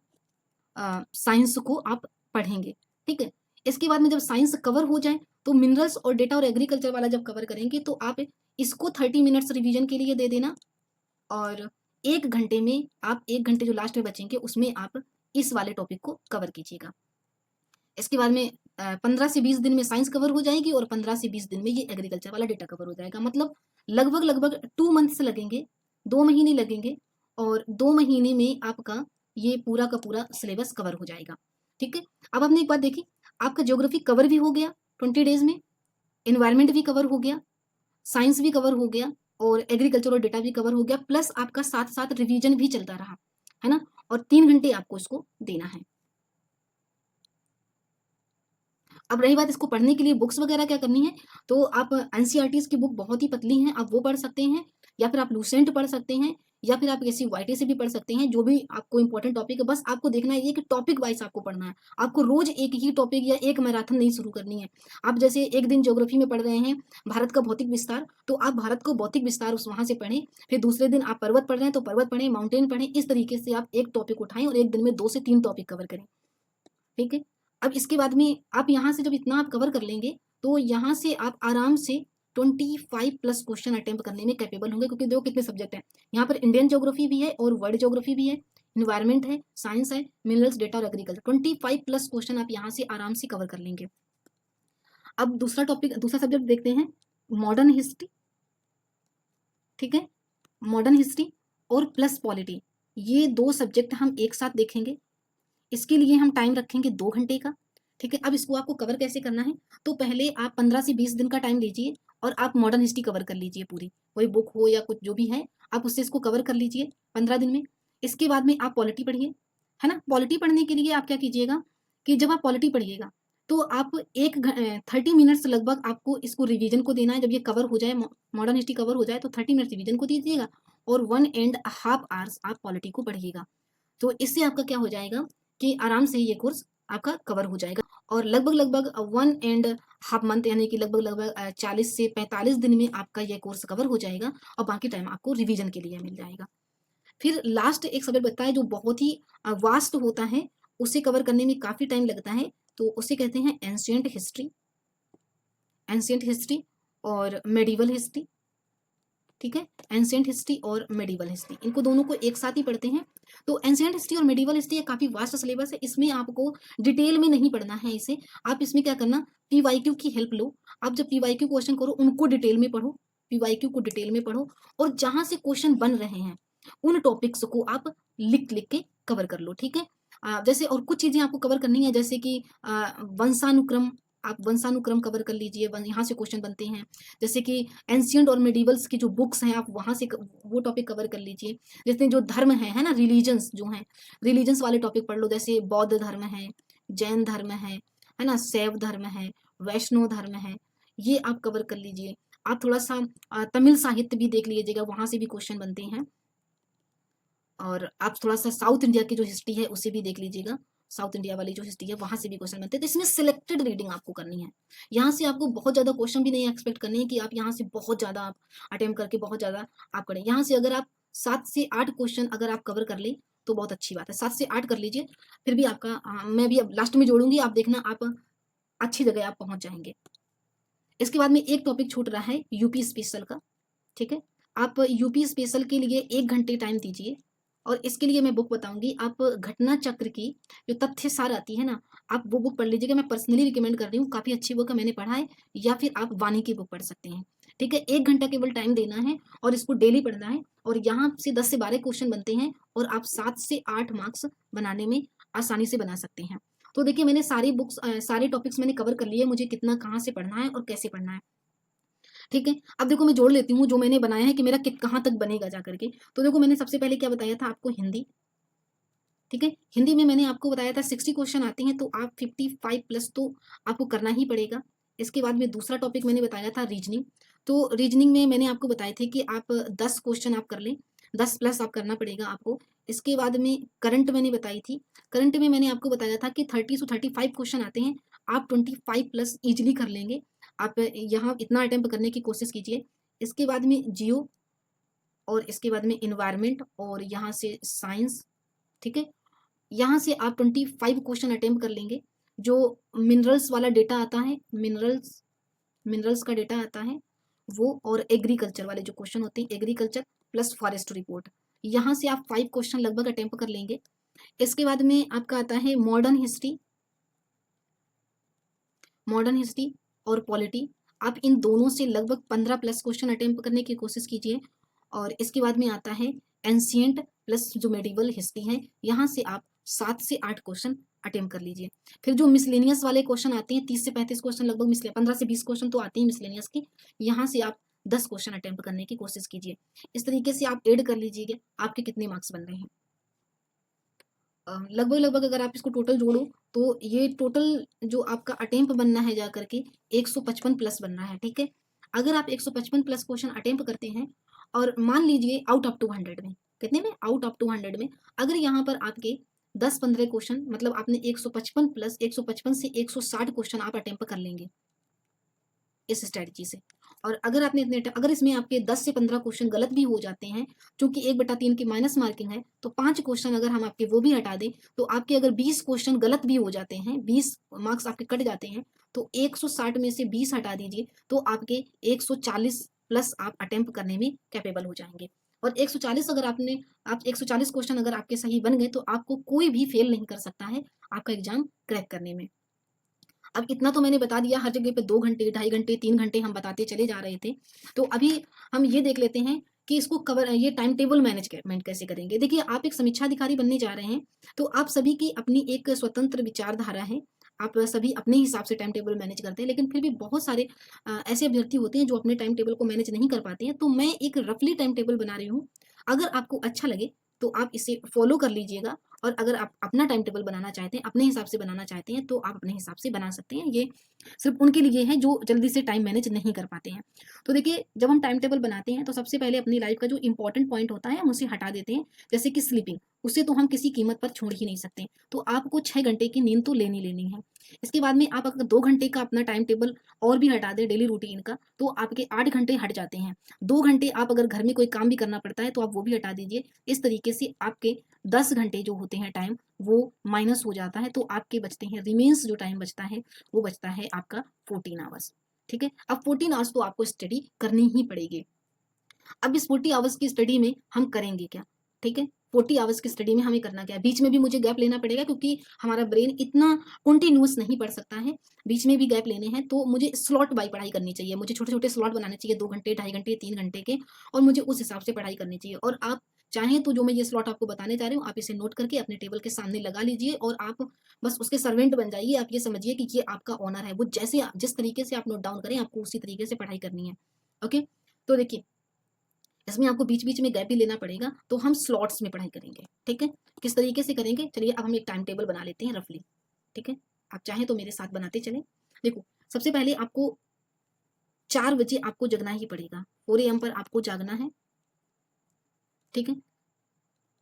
साइंस को आप पढ़ेंगे, ठीक है। इसके बाद में जब साइंस कवर हो जाए तो मिनरल्स और डेटा और एग्रीकल्चर वाला जब कवर करेंगे तो आप इसको 30 मिनट्स रिवीजन के लिए दे देना। और 1 घंटे में आप 1 घंटे जो लास्ट में बचेंगे उसमें आप इस वाले टॉपिक को कवर कीजिएगा। इसके बाद में 15 से 20 दिन में साइंस कवर हो जाएगी और 15 से 20 दिन में ये एग्रीकल्चर वाला डेटा कवर हो जाएगा। मतलब लगभग 2 मंथ्स लगेंगे, 2 महीने लगेंगे और 2 महीने में आपका ये पूरा का पूरा सिलेबस कवर हो जाएगा, ठीक है। अब आपने एक बात देखी, आपका ज्योग्राफी कवर भी हो गया 20 डेज में, इन्वायरमेंट भी कवर हो गया, साइंस भी कवर हो गया और एग्रीकल्चर और डेटा भी कवर हो गया, प्लस आपका साथ साथ रिवीजन भी चलता रहा, है ना। और 3 घंटे आपको इसको देना है। अब रही बात इसको पढ़ने के लिए बुक्स वगैरह क्या करनी है, तो आप एनसीईआरटीज़ की बुक बहुत ही पतली हैं, आप वो पढ़ सकते हैं, या फिर आप लूसेंट पढ़ सकते हैं, या फिर आप किसी वाईटी से भी पढ़ सकते हैं, जो भी आपको इंपॉर्टेंट टॉपिक है। बस आपको देखना है ये कि टॉपिक वाइज आपको पढ़ना है, आपको रोज एक ही टॉपिक या एक मैराथन नहीं शुरू करनी है। आप जैसे एक दिन ज्योग्राफी में पढ़ रहे हैं भारत का भौतिक विस्तार, तो आप भारत को भौतिक विस्तार उस वहां से पढ़ें, फिर दूसरे दिन आप पर्वत पढ़ रहे हैं तो पर्वत पढ़ें, माउंटेन पढ़ें, इस तरीके से आप एक टॉपिक उठाएं और एक दिन में 2 से 3 टॉपिक कवर करें, ठीक है। अब इसके बाद में आप यहाँ से जब इतना आप कवर कर लेंगे तो यहाँ से आप आराम से 25 प्लस क्वेश्चन अटेम्प्ट करने में कैपेबल होंगे, क्योंकि देखो कितने सब्जेक्ट हैं यहाँ पर, इंडियन ज्योग्राफी भी है और वर्ल्ड ज्योग्राफी भी है, इन्वायरमेंट है, साइंस है, मिनरल्स, डेटा और एग्रीकल्चर। 25 प्लस क्वेश्चन आप यहाँ से आराम से कवर कर लेंगे। अब दूसरा टॉपिक, दूसरा सब्जेक्ट देखते हैं, मॉडर्न हिस्ट्री, ठीक है। मॉडर्न हिस्ट्री और प्लस पॉलिटी, ये 2 सब्जेक्ट हम एक साथ देखेंगे। इसके लिए हम टाइम रखेंगे 2 घंटे का, ठीक है। अब इसको आपको कवर कैसे करना है, तो पहले आप 15 से 20 दिन का टाइम लीजिए और आप मॉडर्न हिस्ट्री कवर कर लीजिए पूरी, कोई बुक हो या कुछ जो भी है आप उससे इसको कवर कर लीजिए 15 दिन में। इसके बाद में आप पॉलिटी पढ़िए, है ना। पॉलिटी पढ़ने के लिए आप क्या कीजिएगा कि जब आप पॉलिटी पढ़िएगा तो आप 30 मिनट्स लगभग आपको इसको रिवीजन को देना है। जब ये कवर हो जाए, मॉडर्न हिस्ट्री कवर हो जाए तो 30 मिनट्स रिवीजन को दीजिएगा और 1.5 आवर्स आप पॉलिटी को पढ़िएगा। तो इससे आपका क्या हो जाएगा कि आराम से ये कोर्स आपका कवर हो जाएगा और लगभग 1.5 मंथ यानी कि लगभग 40 से 45 दिन में आपका ये कोर्स कवर हो जाएगा और बाकी टाइम आपको रिवीजन के लिए मिल जाएगा। फिर लास्ट एक सब्जेक्ट बताया जो बहुत ही वास्ट होता है, उसे कवर करने में काफ़ी टाइम लगता है, तो उसे कहते हैं एंशिएंट हिस्ट्री, एंशिएंट हिस्ट्री और मेडिवल हिस्ट्री, ठीक है। एंशिएंट हिस्ट्री और मेडिवल हिस्ट्री, इनको दोनों को एक साथ ही पढ़ते हैं। तो एंशिएंट हिस्ट्री और मेडिवल हिस्ट्री काफ़ी वास्ट सिलेबस है, इसमें आपको डिटेल में नहीं पढ़ना है इसे। आप इसमें क्या करना, पीवाईक्यू की हेल्प लो। आप जब पीवाईक्यू क्वेश्चन करो उनको डिटेल में पढ़ो, पीवाईक्यू को डिटेल में पढ़ो और जहाँ से क्वेश्चन बन रहे हैं उन टॉपिक्स को आप लिख लिख के कवर कर लो, ठीक है। जैसे और कुछ चीज़ें आपको कवर करनी है, जैसे कि वंशानुक्रम, आप वंशानुक्रम कवर कर लीजिए, यहाँ से क्वेश्चन बनते हैं। जैसे कि एंशिएंट और मेडिवल्स की जो बुक्स हैं आप वहाँ से वो टॉपिक कवर कर लीजिए। जैसे जो धर्म है ना, रिलीजन्स जो हैं, रिलीजन्स वाले टॉपिक पढ़ लो, जैसे बौद्ध धर्म है, जैन धर्म है ना, शैव धर्म है, वैष्णव धर्म है, ये आप कवर कर लीजिए। आप थोड़ा सा तमिल साहित्य भी देख लीजिएगा, वहाँ से भी क्वेश्चन बनते हैं। और आप थोड़ा सा साउथ इंडिया की जो हिस्ट्री है उसे भी देख लीजिएगा, साउथ इंडिया वाली जो हिस्ट्री है वहाँ से भी क्वेश्चन बनते हैं। तो इसमें सिलेक्टेड रीडिंग आपको करनी है, यहाँ से आपको बहुत ज़्यादा क्वेश्चन भी नहीं एक्सपेक्ट करनी है कि आप यहाँ से बहुत ज़्यादा आप अटेम्प्ट करके बहुत ज़्यादा आप करें। यहाँ से अगर आप 7 से 8 क्वेश्चन अगर आप कवर कर ले तो बहुत अच्छी बात है, 7 से 8 कर लीजिए, फिर भी आपका मैं भी अब लास्ट में जोड़ूंगी, आप देखना आप अच्छी जगह आप पहुँच जाएंगे। इसके बाद में एक टॉपिक छूट रहा है यूपी स्पेशल का, ठीक है। आप यूपी स्पेशल के लिए 1 घंटे टाइम दीजिए और इसके लिए मैं बुक बताऊँगी। आप घटना चक्र की जो तथ्य सार आती है ना, आप वो बुक पढ़ लीजिएगा। मैं पर्सनली रिकमेंड कर रही हूँ, काफ़ी अच्छी बुक है, मैंने पढ़ा है। या फिर आप वाणी की बुक पढ़ सकते हैं, ठीक है? 1 घंटा केवल टाइम देना है और इसको डेली पढ़ना है और यहाँ से 10 से 12 क्वेश्चन बनते हैं और आप 7 से 8 मार्क्स बनाने में आसानी से बना सकते हैं। तो देखिए मैंने सारी बुक्स सारे टॉपिक्स मैंने कवर कर लिए, मुझे कितना कहाँ से पढ़ना है और कैसे पढ़ना है, ठीक है? अब देखो मैं जोड़ लेती हूँ जो मैंने बनाया है कि मेरा कित कहाँ तक बनेगा जा करके। तो देखो मैंने सबसे पहले क्या बताया था आपको, हिंदी, ठीक है? हिंदी में मैंने आपको बताया था 60 क्वेश्चन आते हैं तो आप 55 प्लस तो आपको करना ही पड़ेगा। इसके बाद में दूसरा टॉपिक मैंने बताया था रीजनिंग। तो रीजनिंग में मैंने आपको बताए थे कि आप 10 क्वेश्चन आप कर लें, 10 प्लस आप करना पड़ेगा आपको। इसके बाद में करंट मैंने बताई थी। करंट में मैंने आपको बताया था कि 30 टू 35 क्वेश्चन आते हैं, आप 25 प्लस ईज़िली कर लेंगे। आप यहाँ इतना अटेम्प्ट करने की कोशिश कीजिए। इसके बाद में जियो और इसके बाद में एनवायरनमेंट और यहाँ से साइंस, ठीक है? यहाँ से आप 25 क्वेश्चन अटेम्प्ट कर लेंगे। जो मिनरल्स वाला डेटा आता है, मिनरल्स मिनरल्स का डेटा आता है वो, और एग्रीकल्चर वाले जो क्वेश्चन होते हैं, एग्रीकल्चर प्लस फॉरेस्ट रिपोर्ट, यहाँ से आप 5 क्वेश्चन लगभग अटेम्प्ट कर लेंगे। इसके बाद में आपका आता है मॉडर्न हिस्ट्री और पॉलिटी। आप इन दोनों से लगभग 15 प्लस क्वेश्चन अटेम्प्ट करने की कोशिश कीजिए। और इसके बाद में आता है एंशियंट प्लस जो मेडिवल हिस्ट्री है, यहाँ से आप 7 से 8 क्वेश्चन अटेम्प्ट कर लीजिए। फिर जो मिसलेनियस वाले क्वेश्चन आते हैं 30 से 35 क्वेश्चन लगभग 15 से 20 क्वेश्चन तो आते हैं मिसलेनियस की, यहाँ से आप 10 क्वेश्चन अटेम्प्ट करने की कोशिश कीजिए। इस तरीके से आप ऐड कर लीजिएगा आपके कितने मार्क्स बन रहे हैं। लगभग लगभग अगर आप इसको टोटल जोड़ो तो ये टोटल जो आपका अटेम्प्ट बनना है जा करके 155 प्लस बनना है, ठीक है? अगर आप 155 प्लस क्वेश्चन अटेम्प्ट करते हैं और मान लीजिए आउट ऑफ 200 में, कितने में? आउट ऑफ 200 में अगर यहाँ पर आपके 10-15 क्वेश्चन, मतलब आपने 155 प्लस 155 से 160 क्वेश्चन आप अटेम्प्ट कर लेंगे इस स्ट्रेटजी से। और अगर आपने अगर इसमें आपके 10 से 15 क्वेश्चन गलत भी हो जाते हैं, क्योंकि 1/3 की माइनस मार्किंग है, तो 5 क्वेश्चन अगर हम आपके वो भी हटा दें, तो आपके अगर 20 क्वेश्चन गलत भी हो जाते हैं, 20 मार्क्स आपके कट जाते हैं, तो 160 में से 20 हटा दीजिए, तो आपके 140 प्लस आप अटेम्प्ट करने में कैपेबल हो जाएंगे। और 140 अगर आप 140 क्वेश्चन अगर आपके सही बन गए, तो आपको कोई भी फेल नहीं कर सकता है आपका एग्जाम क्रैक करने में। अब इतना तो मैंने बता दिया, हर जगह पे 2 घंटे, 2.5 घंटे, 3 घंटे हम बताते चले जा रहे थे। तो अभी हम ये देख लेते हैं कि इसको ये टाइम टेबल मैनेजमेंट कैसे करेंगे। देखिए, आप एक समीक्षा अधिकारी बनने जा रहे हैं, तो आप सभी की अपनी एक स्वतंत्र विचारधारा है। आप सभी अपने हिसाब से टाइम टेबल मैनेज करते हैं, लेकिन फिर भी बहुत सारे ऐसे अभ्यर्थी होते हैं जो अपने टाइम टेबल को मैनेज नहीं कर पाते हैं। तो मैं एक रफली टाइम टेबल बना रही हूँ। अगर आपको अच्छा लगे, तो आप इसे फॉलो कर लीजिएगा। और अगर आप अपना टाइम टेबल बनाना चाहते हैं, अपने हिसाब से बनाना चाहते हैं, तो आप अपने हिसाब से बना सकते हैं। ये सिर्फ उनके लिए है जो जल्दी से टाइम मैनेज नहीं कर पाते हैं। तो देखिए, जब हम टाइम टेबल बनाते हैं तो सबसे पहले अपनी लाइफ का जो इंपॉर्टेंट पॉइंट होता है हम उसे हटा देते हैं। जैसे कि स्लीपिंग, उसे तो हम किसी कीमत पर छोड़ ही नहीं सकते। तो आपको 6 घंटे की नींद तो लेनी लेनी है। इसके बाद में आप अगर 2 घंटे का अपना टाइम टेबल और भी हटा दें डेली रूटीन का, तो आपके 8 घंटे हट जाते हैं। 2 घंटे आप अगर घर में कोई काम भी करना पड़ता है तो आप वो भी हटा दीजिए। इस तरीके से आपके 10 घंटे जो होते हैं टाइम, वो माइनस हो जाता है। तो आपके बचते हैं, रिमेन्स जो टाइम बचता है वो बचता है आपका 14 आवर्स, ठीक है? अब 14 आवर्स तो आपको स्टडी करनी ही पड़ेगी। अब इस 40 आवर्स की स्टडी में हम करेंगे क्या, ठीक है? 40 आवर्स की स्टडी में हमें करना क्या है? बीच में भी मुझे गैप लेना पड़ेगा, क्योंकि हमारा ब्रेन इतना कंटिन्यूअस नहीं पढ़ सकता है। बीच में भी गैप लेने हैं, तो मुझे स्लॉट बाय पढ़ाई करनी चाहिए। मुझे छोटे-छोटे स्लॉट बनाने चाहिए, 2 घंटे, 2.5 घंटे, 3 घंटे के, और मुझे उस हिसाब से पढ़ाई करनी चाहिए। और आप चाहें तो जो मैं ये स्लॉट आपको बताने जा रही हूँ, आप इसे नोट करके अपने टेबल के सामने लगा लीजिए और आप बस उसके सर्वेंट बन जाइए। आप ये समझिए कि ये आपका ऑनर है। वो जैसे जिस तरीके से आप नोट डाउन करें, आपको उसी तरीके से पढ़ाई करनी है। ओके? तो देखिए, इसमें आपको बीच-बीच में गैप भी लेना पड़ेगा, तो हम स्लॉट्स में पढ़ाई करेंगे, ठीक है? किस तरीके से करेंगे? चलिए अब हम एक टाइम टेबल बना लेते हैं रफली, ठीक है? आप चाहें तो मेरे साथ बनाते चलें। देखो, सबसे पहले आपको 4 बजे आपको जगना ही पड़ेगा, 4 एएम पर आपको जागना है, ठीक है?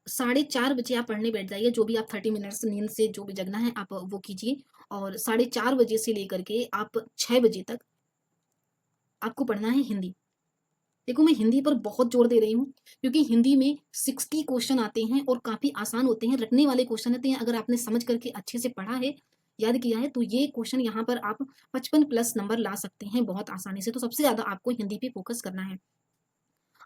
4:30 बजे आप पढ़ने बैठ जाइए, जो भी आप 30 मिनट्स नींद से जो भी जगना है आप वो कीजिए। और 4:30 बजे से लेकर के आप 6 बजे तक आपको पढ़ना है हिंदी। देखो, मैं हिंदी पर बहुत जोर दे रही हूँ, क्योंकि हिंदी में 60 क्वेश्चन आते हैं और काफ़ी आसान होते हैं, रटने वाले क्वेश्चन होते हैं। अगर आपने समझ करके अच्छे से पढ़ा है, याद किया है, तो ये क्वेश्चन यहाँ पर आप 55 प्लस नंबर ला सकते हैं बहुत आसानी से। तो सबसे ज़्यादा आपको हिंदी पे फोकस करना है।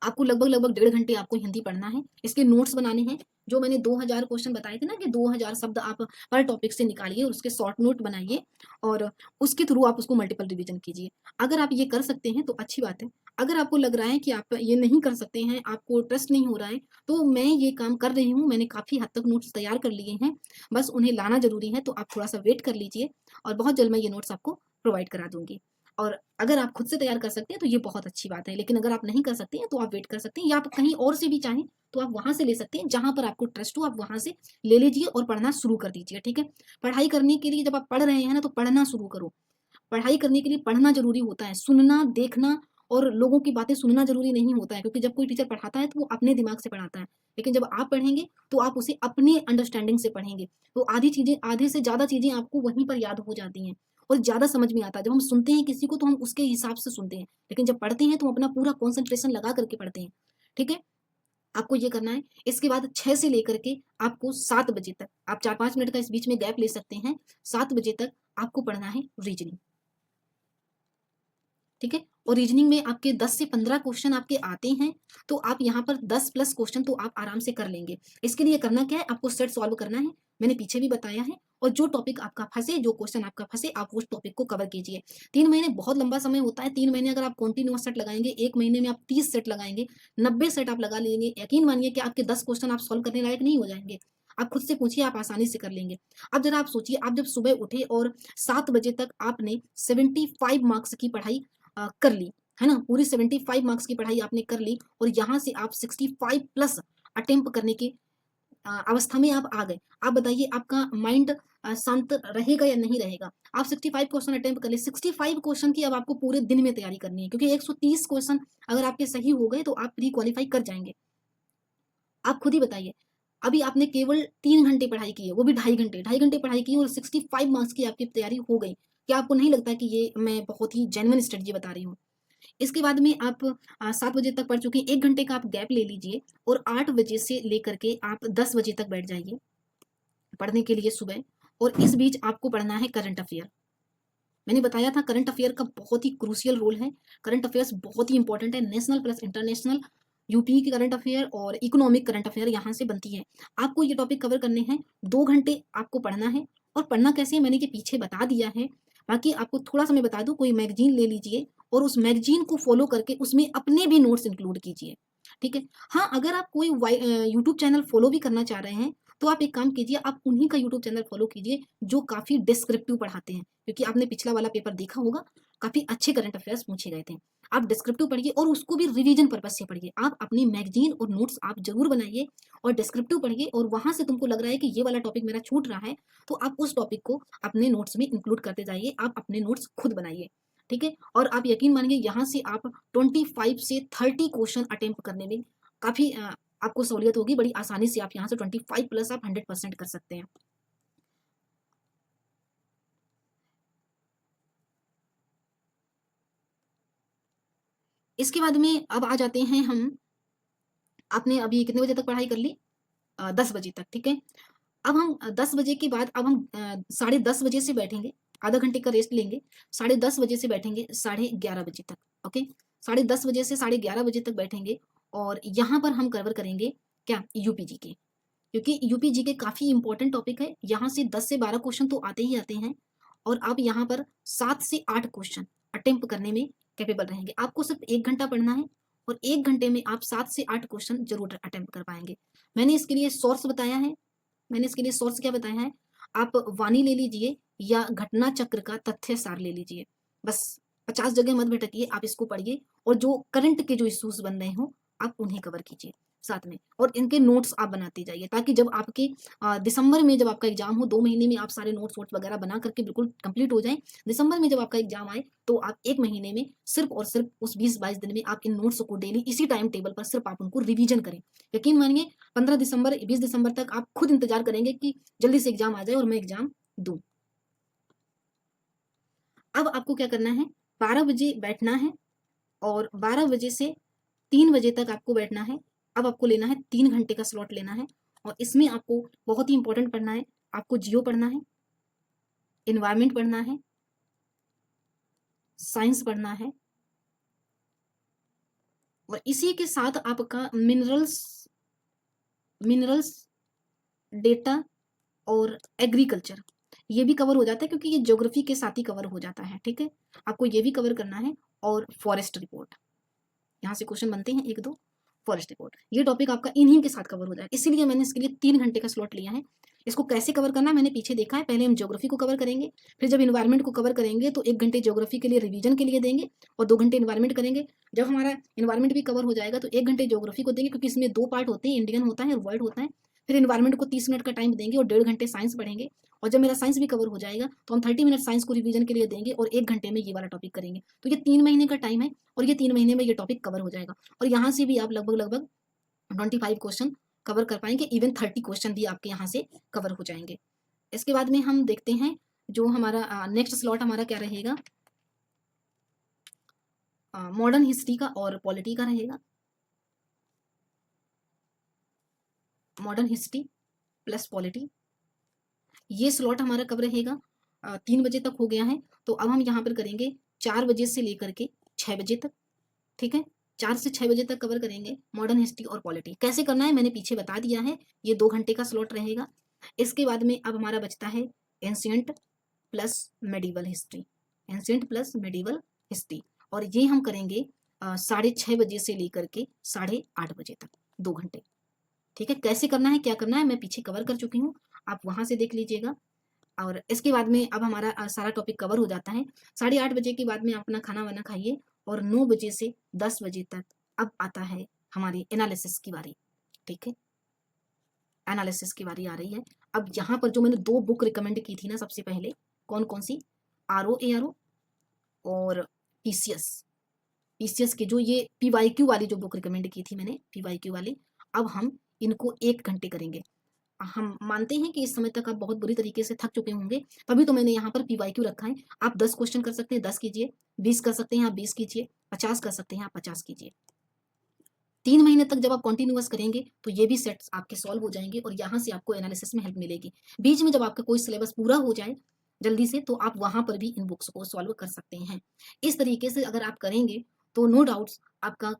आपको लगभग 1.5 घंटे आपको हिंदी पढ़ना है, इसके नोट्स बनाने हैं। जो मैंने 2000 क्वेश्चन बताए थे ना कि 2000 शब्द आप पर टॉपिक से निकालिए और उसके शॉर्ट नोट बनाइए और उसके थ्रू आप उसको मल्टीपल रिवीजन कीजिए। अगर आप ये कर सकते हैं तो अच्छी बात है। अगर आपको लग रहा है कि आप ये नहीं कर सकते हैं, आपको ट्रस्ट नहीं हो रहा है, तो मैं ये काम कर रही हूँ, मैंने काफ़ी हद तक नोट्स तैयार कर लिए हैं, बस उन्हें लाना ज़रूरी है, तो आप थोड़ा-सा वेट कर लीजिए और बहुत जल्द मैं ये नोट्स आपको प्रोवाइड करा दूँगी। और अगर आप खुद से तैयार कर सकते हैं तो ये बहुत अच्छी बात है, लेकिन अगर आप नहीं कर सकते हैं तो आप वेट कर सकते हैं या आप कहीं और से भी चाहें तो आप वहाँ से ले सकते हैं, जहाँ पर आपको ट्रस्ट हो आप वहाँ से ले लीजिए और पढ़ना शुरू कर दीजिए, ठीक है? पढ़ाई करने के लिए जब आप पढ़ रहे हैं ना तो पढ़ना शुरू करो। पढ़ाई करने के लिए पढ़ना ज़रूरी होता है, सुनना, देखना और लोगों की बातें सुनना ज़रूरी नहीं होता है, क्योंकि जब कोई टीचर पढ़ाता है तो वो अपने दिमाग से पढ़ाता है। लेकिन जब आप पढ़ेंगे तो आप उसे अपने अंडरस्टैंडिंग से पढ़ेंगे, तो आधे से ज़्यादा चीज़ें आपको वहीं पर याद हो जाती हैं और ज़्यादा समझ में आता है। जब हम सुनते हैं किसी को तो हम उसके हिसाब से सुनते हैं, लेकिन जब पढ़ते हैं तो हम अपना पूरा कॉन्सन्ट्रेशन लगा करके पढ़ते हैं, ठीक है? आपको ये करना है। इसके बाद 6 से लेकर के आपको 7 बजे तक, आप 4-5 मिनट का इस बीच में गैप ले सकते हैं, 7 बजे तक आपको पढ़ना है रीजनिंग। ठीक है? और रीजनिंग में आपके 10 से 15 क्वेश्चन आपके आते हैं, तो आप यहाँ पर 10 प्लस क्वेश्चन तो आप आराम से कर लेंगे। इसके लिए करना क्या है, आपको सेट सॉल्व करना है, मैंने पीछे भी बताया है और जो टॉपिक आपका फँसे, जो क्वेश्चन आपका फँसे, आप उस टॉपिक को कवर कीजिए। 3 महीने बहुत लंबा समय होता है, 3 महीने अगर आप कंटीन्यूअस सेट लगाएँगे, 1 महीने में आप 30 सेट लगाएँगे, 90 सेट आप लगा लेंगे, यकीन मानिए कि आपके 10 क्वेश्चन आप सॉल्व करने लायक नहीं हो जाएँगे। आप खुद से पूछिए, आप आसानी से कर लेंगे। अब ज़रा आप सोचिए, आप जब सुबह उठे और 7 बजे तक आपने 75 मार्क्स की पढ़ाई कर ली, है ना? पूरी 75 मार्क्स की पढ़ाई आपने कर ली और यहाँ से आप 65 प्लस अटेम्प्ट करने की अवस्था में आप आ गए। आप बताइए आपका माइंड शांत रहेगा या नहीं रहेगा? आप 65 क्वेश्चन अटेम्प्ट कर लिए, 65 क्वेश्चन की अब आपको पूरे दिन में तैयारी करनी है, क्योंकि 130 क्वेश्चन अगर आपके सही हो गए तो आप प्री क्वालीफाई कर जाएँगे। आप खुद ही बताइए, अभी आपने केवल 3 घंटे पढ़ाई की है, वो भी ढाई घंटे पढ़ाई की और 65 मार्क्स की आपकी तैयारी हो गई। क्या आपको नहीं लगता है कि ये मैं बहुत ही जेन्युइन स्ट्रैटेजी बता रही हूँ? इसके बाद में आप 7 बजे तक पढ़ चुके हैं, 1 घंटे का आप गैप ले लीजिए और 8 बजे से लेकर के आप 10 बजे तक बैठ जाइए पढ़ने के लिए सुबह, और इस बीच आपको पढ़ना है करंट अफेयर। मैंने बताया था करंट अफेयर का बहुत ही क्रूशियल रोल है। करंट अफेयर्स बहुत ही इंपॉर्टेंट है, नेशनल प्लस इंटरनेशनल, यूपी की करंट अफेयर और इकोनॉमिक करंट अफेयर यहाँ से बनती है। आपको ये टॉपिक कवर करने हैं, 2 घंटे आपको पढ़ना है और पढ़ना कैसे है मैंने ये पीछे बता दिया है। बाकी आपको थोड़ा-सा मैं बता दूँ, कोई मैगज़ीन ले लीजिए और उस मैगज़ीन को फ़ॉलो करके उसमें अपने भी नोट्स इंक्लूड कीजिए, ठीक है? हाँ, अगर आप कोई यूट्यूब चैनल फ़ॉलो भी करना चाह रहे हैं, तो आप एक काम कीजिए, आप उन्हीं का यूट्यूब चैनल फ़ॉलो कीजिए जो काफ़ी डिस्क्रिप्टिव पढ़ाते हैं। क्योंकि आपने पिछला वाला पेपर देखा होगा, काफ़ी अच्छे करंट अफेयर्स पूछे गए थे। आप डिस्क्रिप्टिव पढ़िए और उसको भी रिवीजन पर्पज़ से पढ़िए। आप अपनी मैगज़ीन और नोट्स आप ज़रूर बनाइए और डिस्क्रिप्टिव पढ़िए और वहाँ से तुमको लग रहा है कि ये वाला टॉपिक मेरा छूट रहा है, तो आप उस टॉपिक को अपने नोट्स में इंक्लूड करते जाइए, आप अपने नोट्स खुद बनाइए, ठीक है? और आप यकीन मानिए यहाँ से आप 25 से 30 क्वेश्चन अटेम्प्ट करने में काफ़ी आपको सहूलियत होगी, बड़ी आसानी से आप यहाँ से 25 प्लस आप 100% कर सकते हैं। इसके बाद में अब आ जाते हैं हम, आपने अभी कितने बजे तक पढ़ाई कर ली? 10 बजे तक, ठीक है? अब हम 10 बजे के बाद अब हम साढ़े 10 बजे से बैठेंगे, आधा घंटे का रेस्ट लेंगे, साढ़े 10 बजे से बैठेंगे साढ़े 11 बजे तक, ओके? साढ़े 10 बजे से साढ़े 11 बजे तक बैठेंगे और यहाँ पर हम कवर करेंगे क्या? यूपी जीके, क्योंकि यूपी जीके काफ़ी इंपॉर्टेंट टॉपिक है, यहाँ से 10 से 12 क्वेश्चन तो आते ही आते हैं और आप यहाँ पर 7 से 8 क्वेश्चन अटेम्प्ट करने में कैपेबल रहेंगे। आपको सिर्फ 1 घंटा पढ़ना है और 1 घंटे में आप 7 से 8 क्वेश्चन ज़रूर अटेम्प्ट कर पाएँगे। मैंने इसके लिए सोर्स बताया है, मैंने इसके लिए सोर्स क्या बताया है, आप वाणी ले लीजिए या घटना चक्र का तथ्य सार ले लीजिए। बस 50 जगह मत भटकिए, आप इसको पढ़िए और जो करंट के जो इश्यूज़ बन रहे हों, आप उन्हें कवर कीजिए साथ में और इनके नोट्स आप बनाते जाइए, ताकि जब आपके दिसंबर में जब आपका एग्ज़ाम हो, 2 महीने में आप सारे नोट्स वोट्स वगैरह बना करके बिल्कुल कंप्लीट हो जाएँ। दिसंबर में जब आपका एग्ज़ाम आए, तो आप 1 महीने में सिर्फ़ और सिर्फ़ उस 20-22 दिन में आप इन नोट्स को डेली इसी टाइम टेबल पर सिर्फ़ आप उनको रिवीजन करें। यकीन मानिए 15 दिसंबर, 20 दिसंबर तक आप खुद इंतज़ार करेंगे कि जल्दी से एग्ज़ाम आ जाए और मैं एग्ज़ाम दूँ। अब आपको क्या करना है, 12 बजे बैठना है और 12 बजे से 3 बजे तक आपको बैठना है। अब आपको लेना है 3 घंटे का स्लॉट लेना है और इसमें आपको बहुत ही इम्पोर्टेंट पढ़ना है, आपको जियो पढ़ना है, एनवायरनमेंट पढ़ना है, साइंस पढ़ना है और इसी के साथ आपका मिनरल्स डेटा और एग्रीकल्चर ये भी कवर हो जाता है, क्योंकि ये ज्योग्राफी के साथ ही कवर हो जाता है। ठीक है, आपको ये भी कवर करना है। और फॉरेस्ट रिपोर्ट, यहाँ से क्वेश्चन बनते हैं एक दो। फॉरेस्ट रिपोर्ट ये टॉपिक आपका इन्हीं के साथ कवर हो जाए, इसीलिए मैंने इसके लिए 3 घंटे का स्लॉट लिया है। इसको कैसे कवर करना है मैंने पीछे देखा है। पहले हम ज्योग्राफी को कवर करेंगे, फिर जब इन्वायरमेंट को कवर करेंगे तो 1 घंटे ज्योग्राफी के लिए रिवीजन के लिए देंगे और 2 घंटे इन्वायरमेंट करेंगे। जब हमारा इन्वायरमेंट भी कवर हो जाएगा तो 1 घंटे ज्योग्राफी को देंगे, क्योंकि इसमें 2 पार्ट होते हैं, इंडियन होता है और वर्ल्ड होता है। फिर इन्वायरमेंट को 30 मिनट का टाइम देंगे और 1.5 घंटे साइंस पढ़ेंगे। और जब मेरा साइंस भी कवर हो जाएगा तो हम 30 मिनट साइंस को रिवीजन के लिए देंगे और 1 घंटे में ये वाला टॉपिक करेंगे। तो ये 3 महीने का टाइम है और ये 3 महीने में ये टॉपिक कवर हो जाएगा। और यहाँ से भी आप लगभग 25 क्वेश्चन कवर कर पाएंगे, इवन 30 क्वेश्चन भी आपके यहाँ से कवर हो जाएंगे। इसके बाद में हम देखते हैं जो हमारा नेक्स्ट स्लॉट हमारा क्या रहेगा, मॉडर्न हिस्ट्री का और पॉलिटी का रहेगा। मॉडर्न हिस्ट्री प्लस पॉलिटी, ये स्लॉट हमारा कब रहेगा, 3 बजे तक हो गया है। तो अब हम यहाँ पर करेंगे 4 बजे से लेकर के 6 बजे तक। ठीक है, 4 से 6 बजे तक कवर करेंगे मॉडर्न हिस्ट्री और पॉलिटी। कैसे करना है मैंने पीछे बता दिया है, ये 2 घंटे का स्लॉट रहेगा। इसके बाद में अब हमारा बचता है ancient plus medieval history, ancient plus medieval history, और ये हम करेंगे 6:30 बजे से लेकर के 8:30 बजे तक, 2 घंटे। ठीक है, कैसे करना है क्या करना है मैं पीछे कवर कर चुकी हूँ, आप वहां से देख लीजिएगा। और इसके बाद में अब हमारा सारा टॉपिक कवर हो जाता है। 8:30 बजे के बाद में आप अपना खाना वाना खाइए और 9 बजे से 10 बजे तक अब आता है हमारी एनालिसिस की बारी। ठीक है, एनालिसिस की बारी आ रही है। अब यहाँ पर जो मैंने 2 बुक रिकमेंड की थी ना सबसे पहले, कौन कौन सी, ROARO और पीसीएस के जो ये PYQ वाली जो बुक रिकमेंड की थी मैंने, PYQ वाली, अब हम इनको 1 घंटे करेंगे। हम मानते हैं कि इस समय तक आप बहुत बुरी तरीके से थक चुके होंगे, तभी तो मैंने यहाँ पर PYQ रखा है। आप 10 क्वेश्चन कर सकते हैं, 10 कीजिए, 20 कर सकते हैं आप 20 कीजिए, 50 कर सकते हैं आप 50 कीजिए। 3 महीने तक जब आप कंटिन्यूअस करेंगे तो ये भी सेट्स आपके सॉल्व हो जाएंगे और यहाँ से आपको एनालिसिस में हेल्प मिलेगी। बीच में जब आपका कोई सिलेबस पूरा हो जाए जल्दी से, तो आप वहां पर भी इन बुक्स को सॉल्व कर सकते हैं। इस तरीके से अगर आप करेंगे तो नो डाउट्स आपका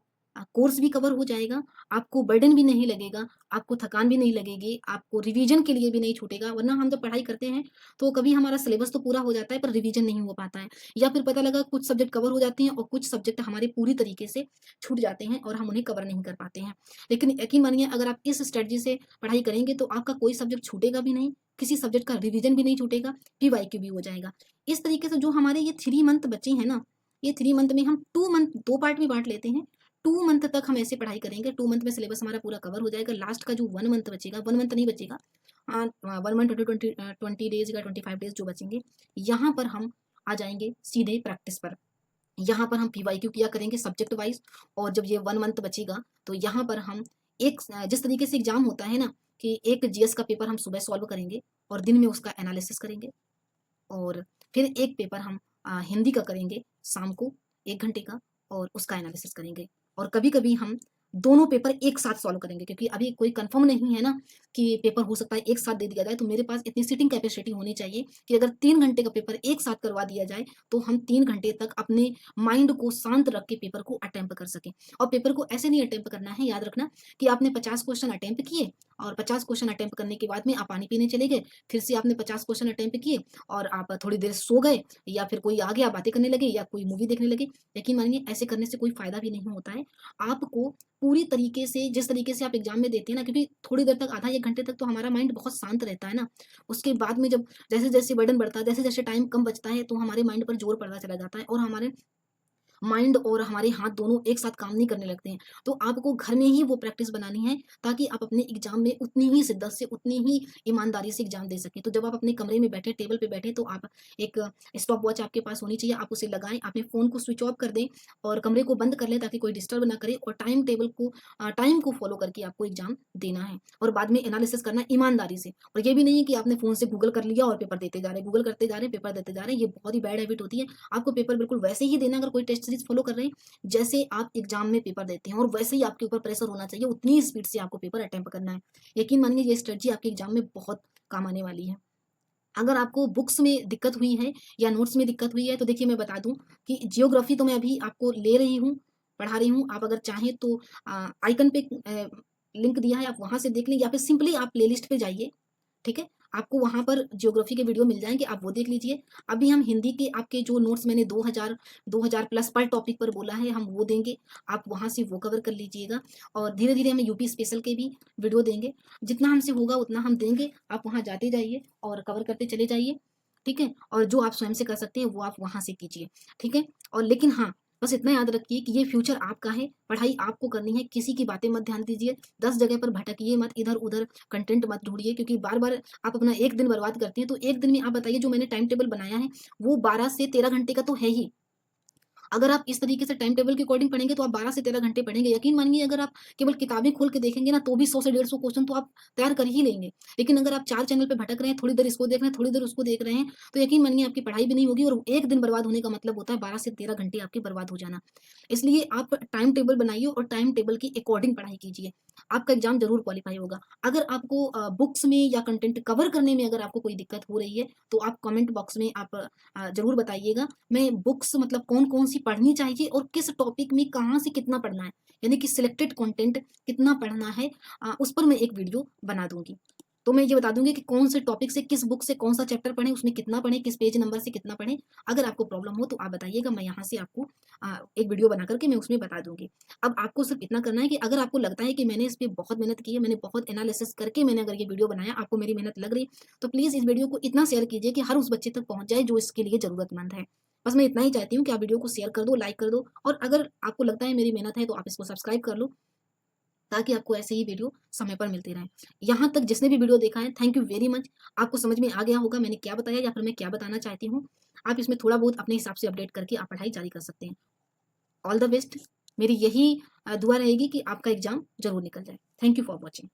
कोर्स भी कवर हो जाएगा, आपको बर्डन भी नहीं लगेगा, आपको थकान भी नहीं लगेगी, आपको रिवीजन के लिए भी नहीं छूटेगा। वरना हम जब पढ़ाई करते हैं तो कभी हमारा सिलेबस तो पूरा हो जाता है पर रिवीजन नहीं हो पाता है, या फिर पता लगा कुछ सब्जेक्ट कवर हो जाते हैं और कुछ सब्जेक्ट हमारे पूरी तरीके से छूट जाते हैं और हम उन्हें कवर नहीं कर पाते हैं। लेकिन यकीन मानिए अगर आप इस स्ट्रेटजी से पढ़ाई करेंगे तो आपका कोई सब्जेक्ट छूटेगा भी नहीं, किसी सब्जेक्ट का रिवीजन भी नहीं छूटेगा, PYQ भी हो जाएगा। इस तरीके से जो हमारे ये 3 मंथ बचे हैं ना, ये 3 मंथ में हम 2 मंथ 2 पार्ट में बांट लेते हैं। 2 मंथ तक हम ऐसे पढ़ाई करेंगे, 2 मंथ में सिलेबस हमारा पूरा कवर हो जाएगा। लास्ट का जो 1 मंथ बचेगा, 1 मंथ नहीं बचेगा, 1 मंथ 20 डेज या 25 डेज जो बचेंगे, यहाँ पर हम आ जाएंगे सीधे प्रैक्टिस पर। यहाँ पर हम PYQ किया करेंगे सब्जेक्ट वाइज। और जब ये 1 मंथ बचेगा तो यहाँ पर हम एक जिस तरीके से एग्जाम होता है ना कि एक GS का पेपर हम सुबह सॉल्व करेंगे और दिन में उसका एनालिसिस करेंगे, और फिर एक पेपर हम हिंदी का करेंगे शाम को 1 घंटे का और उसका एनालिसिस करेंगे। और कभी कभी हम दोनों पेपर एक साथ सॉल्व करेंगे, क्योंकि अभी कोई कंफर्म नहीं है ना कि पेपर हो सकता है एक साथ दे दिया जाए। तो मेरे पास इतनी सीटिंग कैपेसिटी होनी चाहिए कि अगर 3 घंटे का पेपर एक साथ करवा दिया जाए तो हम 3 घंटे तक अपने माइंड को शांत रख के पेपर को अटेम्प्ट कर सकें। और पेपर को ऐसे नहीं अटेम्प्ट करना है, याद रखना कि आपने 50 क्वेश्चन अटेम्प्ट किए और 50 क्वेश्चन अटेम्प्ट करने के बाद में आप पानी पीने चले गए, फिर से आपने 50 क्वेश्चन अटेम्प्ट किए और आप थोड़ी देर सो गए, या फिर कोई आ गया बातें करने लगे या कोई मूवी देखने लगे। यकीन मानिए ऐसे करने से कोई फायदा भी नहीं होता है। आपको पूरी तरीके से जिस तरीके से आप एग्जाम में देते हैं ना, क्योंकि थोड़ी देर तक आधा 1 घंटे तक तो हमारा माइंड बहुत शांत रहता है ना, उसके बाद में जब जैसे जैसे बर्डन बढ़ता है, जैसे जैसे टाइम कम बचता है, तो हमारे माइंड पर जोर पड़ता चला जाता है और हमारे माइंड और हमारे हाथ दोनों एक साथ काम नहीं करने लगते हैं। तो आपको घर में ही वो प्रैक्टिस बनानी है ताकि आप अपने एग्जाम में उतनी ही शिद्दत से, उतनी ही ईमानदारी से एग्जाम दे सकें। तो जब आप अपने कमरे में बैठे, टेबल पे बैठे, तो आप एक स्टॉप वॉच आपके पास होनी चाहिए, आप उसे लगाएं, अपने फ़ोन को स्विच ऑफ कर दें और कमरे को बंद कर लें ताकि कोई डिस्टर्ब ना करे, और टाइम को फॉलो करके आपको एग्जाम देना है और बाद में एनालिसिस करना है ईमानदारी से। और ये भी नहीं है कि आपने फ़ोन से गूगल कर लिया और पेपर देते जा रहे हैं, गूगल करते जा रहे हैं, पेपर देते जा रहे हैं, ये बहुत ही बैड हैबिट होती है। आपको पेपर बिल्कुल वैसे ही देना, अगर कोई टेस्ट सीरीज फॉलो कर रहे हैं जैसे आप एग्जाम में पेपर देते हैं, और वैसे ही आपके ऊपर प्रेशर होना चाहिए, उतनी ही स्पीड से आपको पेपर अटेम्प्ट करना है। यकीन मानिए ये स्ट्रेटजी आपके एग्जाम में बहुत काम आने वाली है। अगर आपको बुक्स में दिक्कत हुई है या नोट्स में दिक्कत हुई है तो देखिए मैं बता दूं कि जियोग्राफी तो मैं अभी आपको ले रही हूँ पढ़ा रही हूँ। आप अगर चाहें तो आइकन पे लिंक दिया है, आप वहाँ से देख लें, या फिर सिंपली आप प्लेलिस्ट पे जाइए, ठीक है? आपको वहाँ पर ज्योग्राफी के वीडियो मिल जाएँगे, आप वो देख लीजिए। अभी हम हिंदी के आपके जो नोट्स मैंने 2000 प्लस पर टॉपिक पर बोला है, हम वो देंगे, आप वहाँ से वो कवर कर लीजिएगा। और धीरे-धीरे हम यूपी स्पेशल के भी वीडियो देंगे, जितना हमसे होगा उतना हम देंगे, आप वहाँ जाते जाइए और कवर करते चले जाइए, ठीक है? और जो आप स्वयं से कर सकते हैं, वो आप वहाँ से कीजिए, ठीक है? और लेकिन हाँ, बस इतना याद रखिए कि ये फ्यूचर आपका है, पढ़ाई आपको करनी है, किसी की बातें मत ध्यान दीजिए, 10 जगह पर भटकिए मत, इधर-उधर कंटेंट मत ढूँढिए, क्योंकि बार-बार आप अपना 1 दिन बर्बाद करती हैं, तो 1 दिन में आप बताइए जो मैंने टाइम टेबल बनाया है, वो 12 से 13 घंटे का तो है ही। अगर आप इस तरीके से टाइम टेबल के अकॉर्डिंग पढ़ेंगे तो आप 12 से 13 घंटे पढ़ेंगे। यकीन मानिए, अगर आप केवल किताबें खोल के देखेंगे ना, तो भी 100 से 150 क्वेश्चन तो आप तैयार कर ही लेंगे। लेकिन अगर आप 4 चैनल पे भटक रहे हैं, थोड़ी देर इसको देख रहे हैं, थोड़ी देर उसको देख रहे हैं, तो यकीन मानिए आपकी पढ़ाई भी नहीं होगी, और 1 दिन बर्बाद होने का मतलब होता है 12 से 13 घंटे आपके बर्बाद हो जाना। इसलिए आप टाइम टेबल बनाइए और टाइम टेबल के अकॉर्डिंग पढ़ाई कीजिए। आपका एग्ज़ाम ज़रूर क्वालीफाई होगा। अगर आपको बुक्स में या कंटेंट कवर करने में अगर आपको कोई दिक्कत हो रही है, तो आप कमेंट बॉक्स में आप ज़रूर बताइएगा। मैं बुक्स मतलब कौन-कौन सी पढ़नी चाहिए और किस टॉपिक में कहाँ से कितना पढ़ना है, यानी कि सिलेक्टेड कंटेंट कितना पढ़ना है, उस पर मैं एक वीडियो बना दूँगी। तो मैं ये बता दूँगी कि कौन से टॉपिक से, किस बुक से कौन-सा चैप्टर पढ़ें, उसमें कितना पढ़ें, किस पेज नंबर से कितना पढ़ें। अगर आपको प्रॉब्लम हो तो आप बताइएगा, मैं यहाँ से आपको एक वीडियो बना कर के मैं उसमें बता दूँगी। अब आपको सिर्फ़ इतना करना है कि अगर आपको लगता है कि मैंने इस पे बहुत मेहनत की है, मैंने बहुत एनालिसिस करके मैंने अगर ये वीडियो बनाया, आपको मेरी मेहनत लग रही है, तो प्लीज़ इस वीडियो को इतना शेयर कीजिए कि हर उस बच्चे तक पहुँच जाए जो इसके लिए ज़रूरतमंद है। बस मैं इतना ही चाहती हूँ कि आप वीडियो को शेयर कर दो, लाइक कर दो, और अगर आपको लगता है मेरी मेहनत है तो आप इसको सब्सक्राइब कर लो, ताकि आपको ऐसे ही वीडियो समय पर मिलते रहें। यहाँ तक जिसने भी वीडियो देखा है, थैंक यू वेरी मच। आपको समझ में आ गया होगा मैंने क्या बताया या फिर मैं क्या बताना चाहती हूँ। आप इसमें थोड़ा बहुत अपने हिसाब से अपडेट करके आप पढ़ाई जारी कर सकते हैं। All the best. मेरी यही दुआ रहेगी कि आपका एग्ज़ाम ज़रूर निकल जाए। Thank you for watching.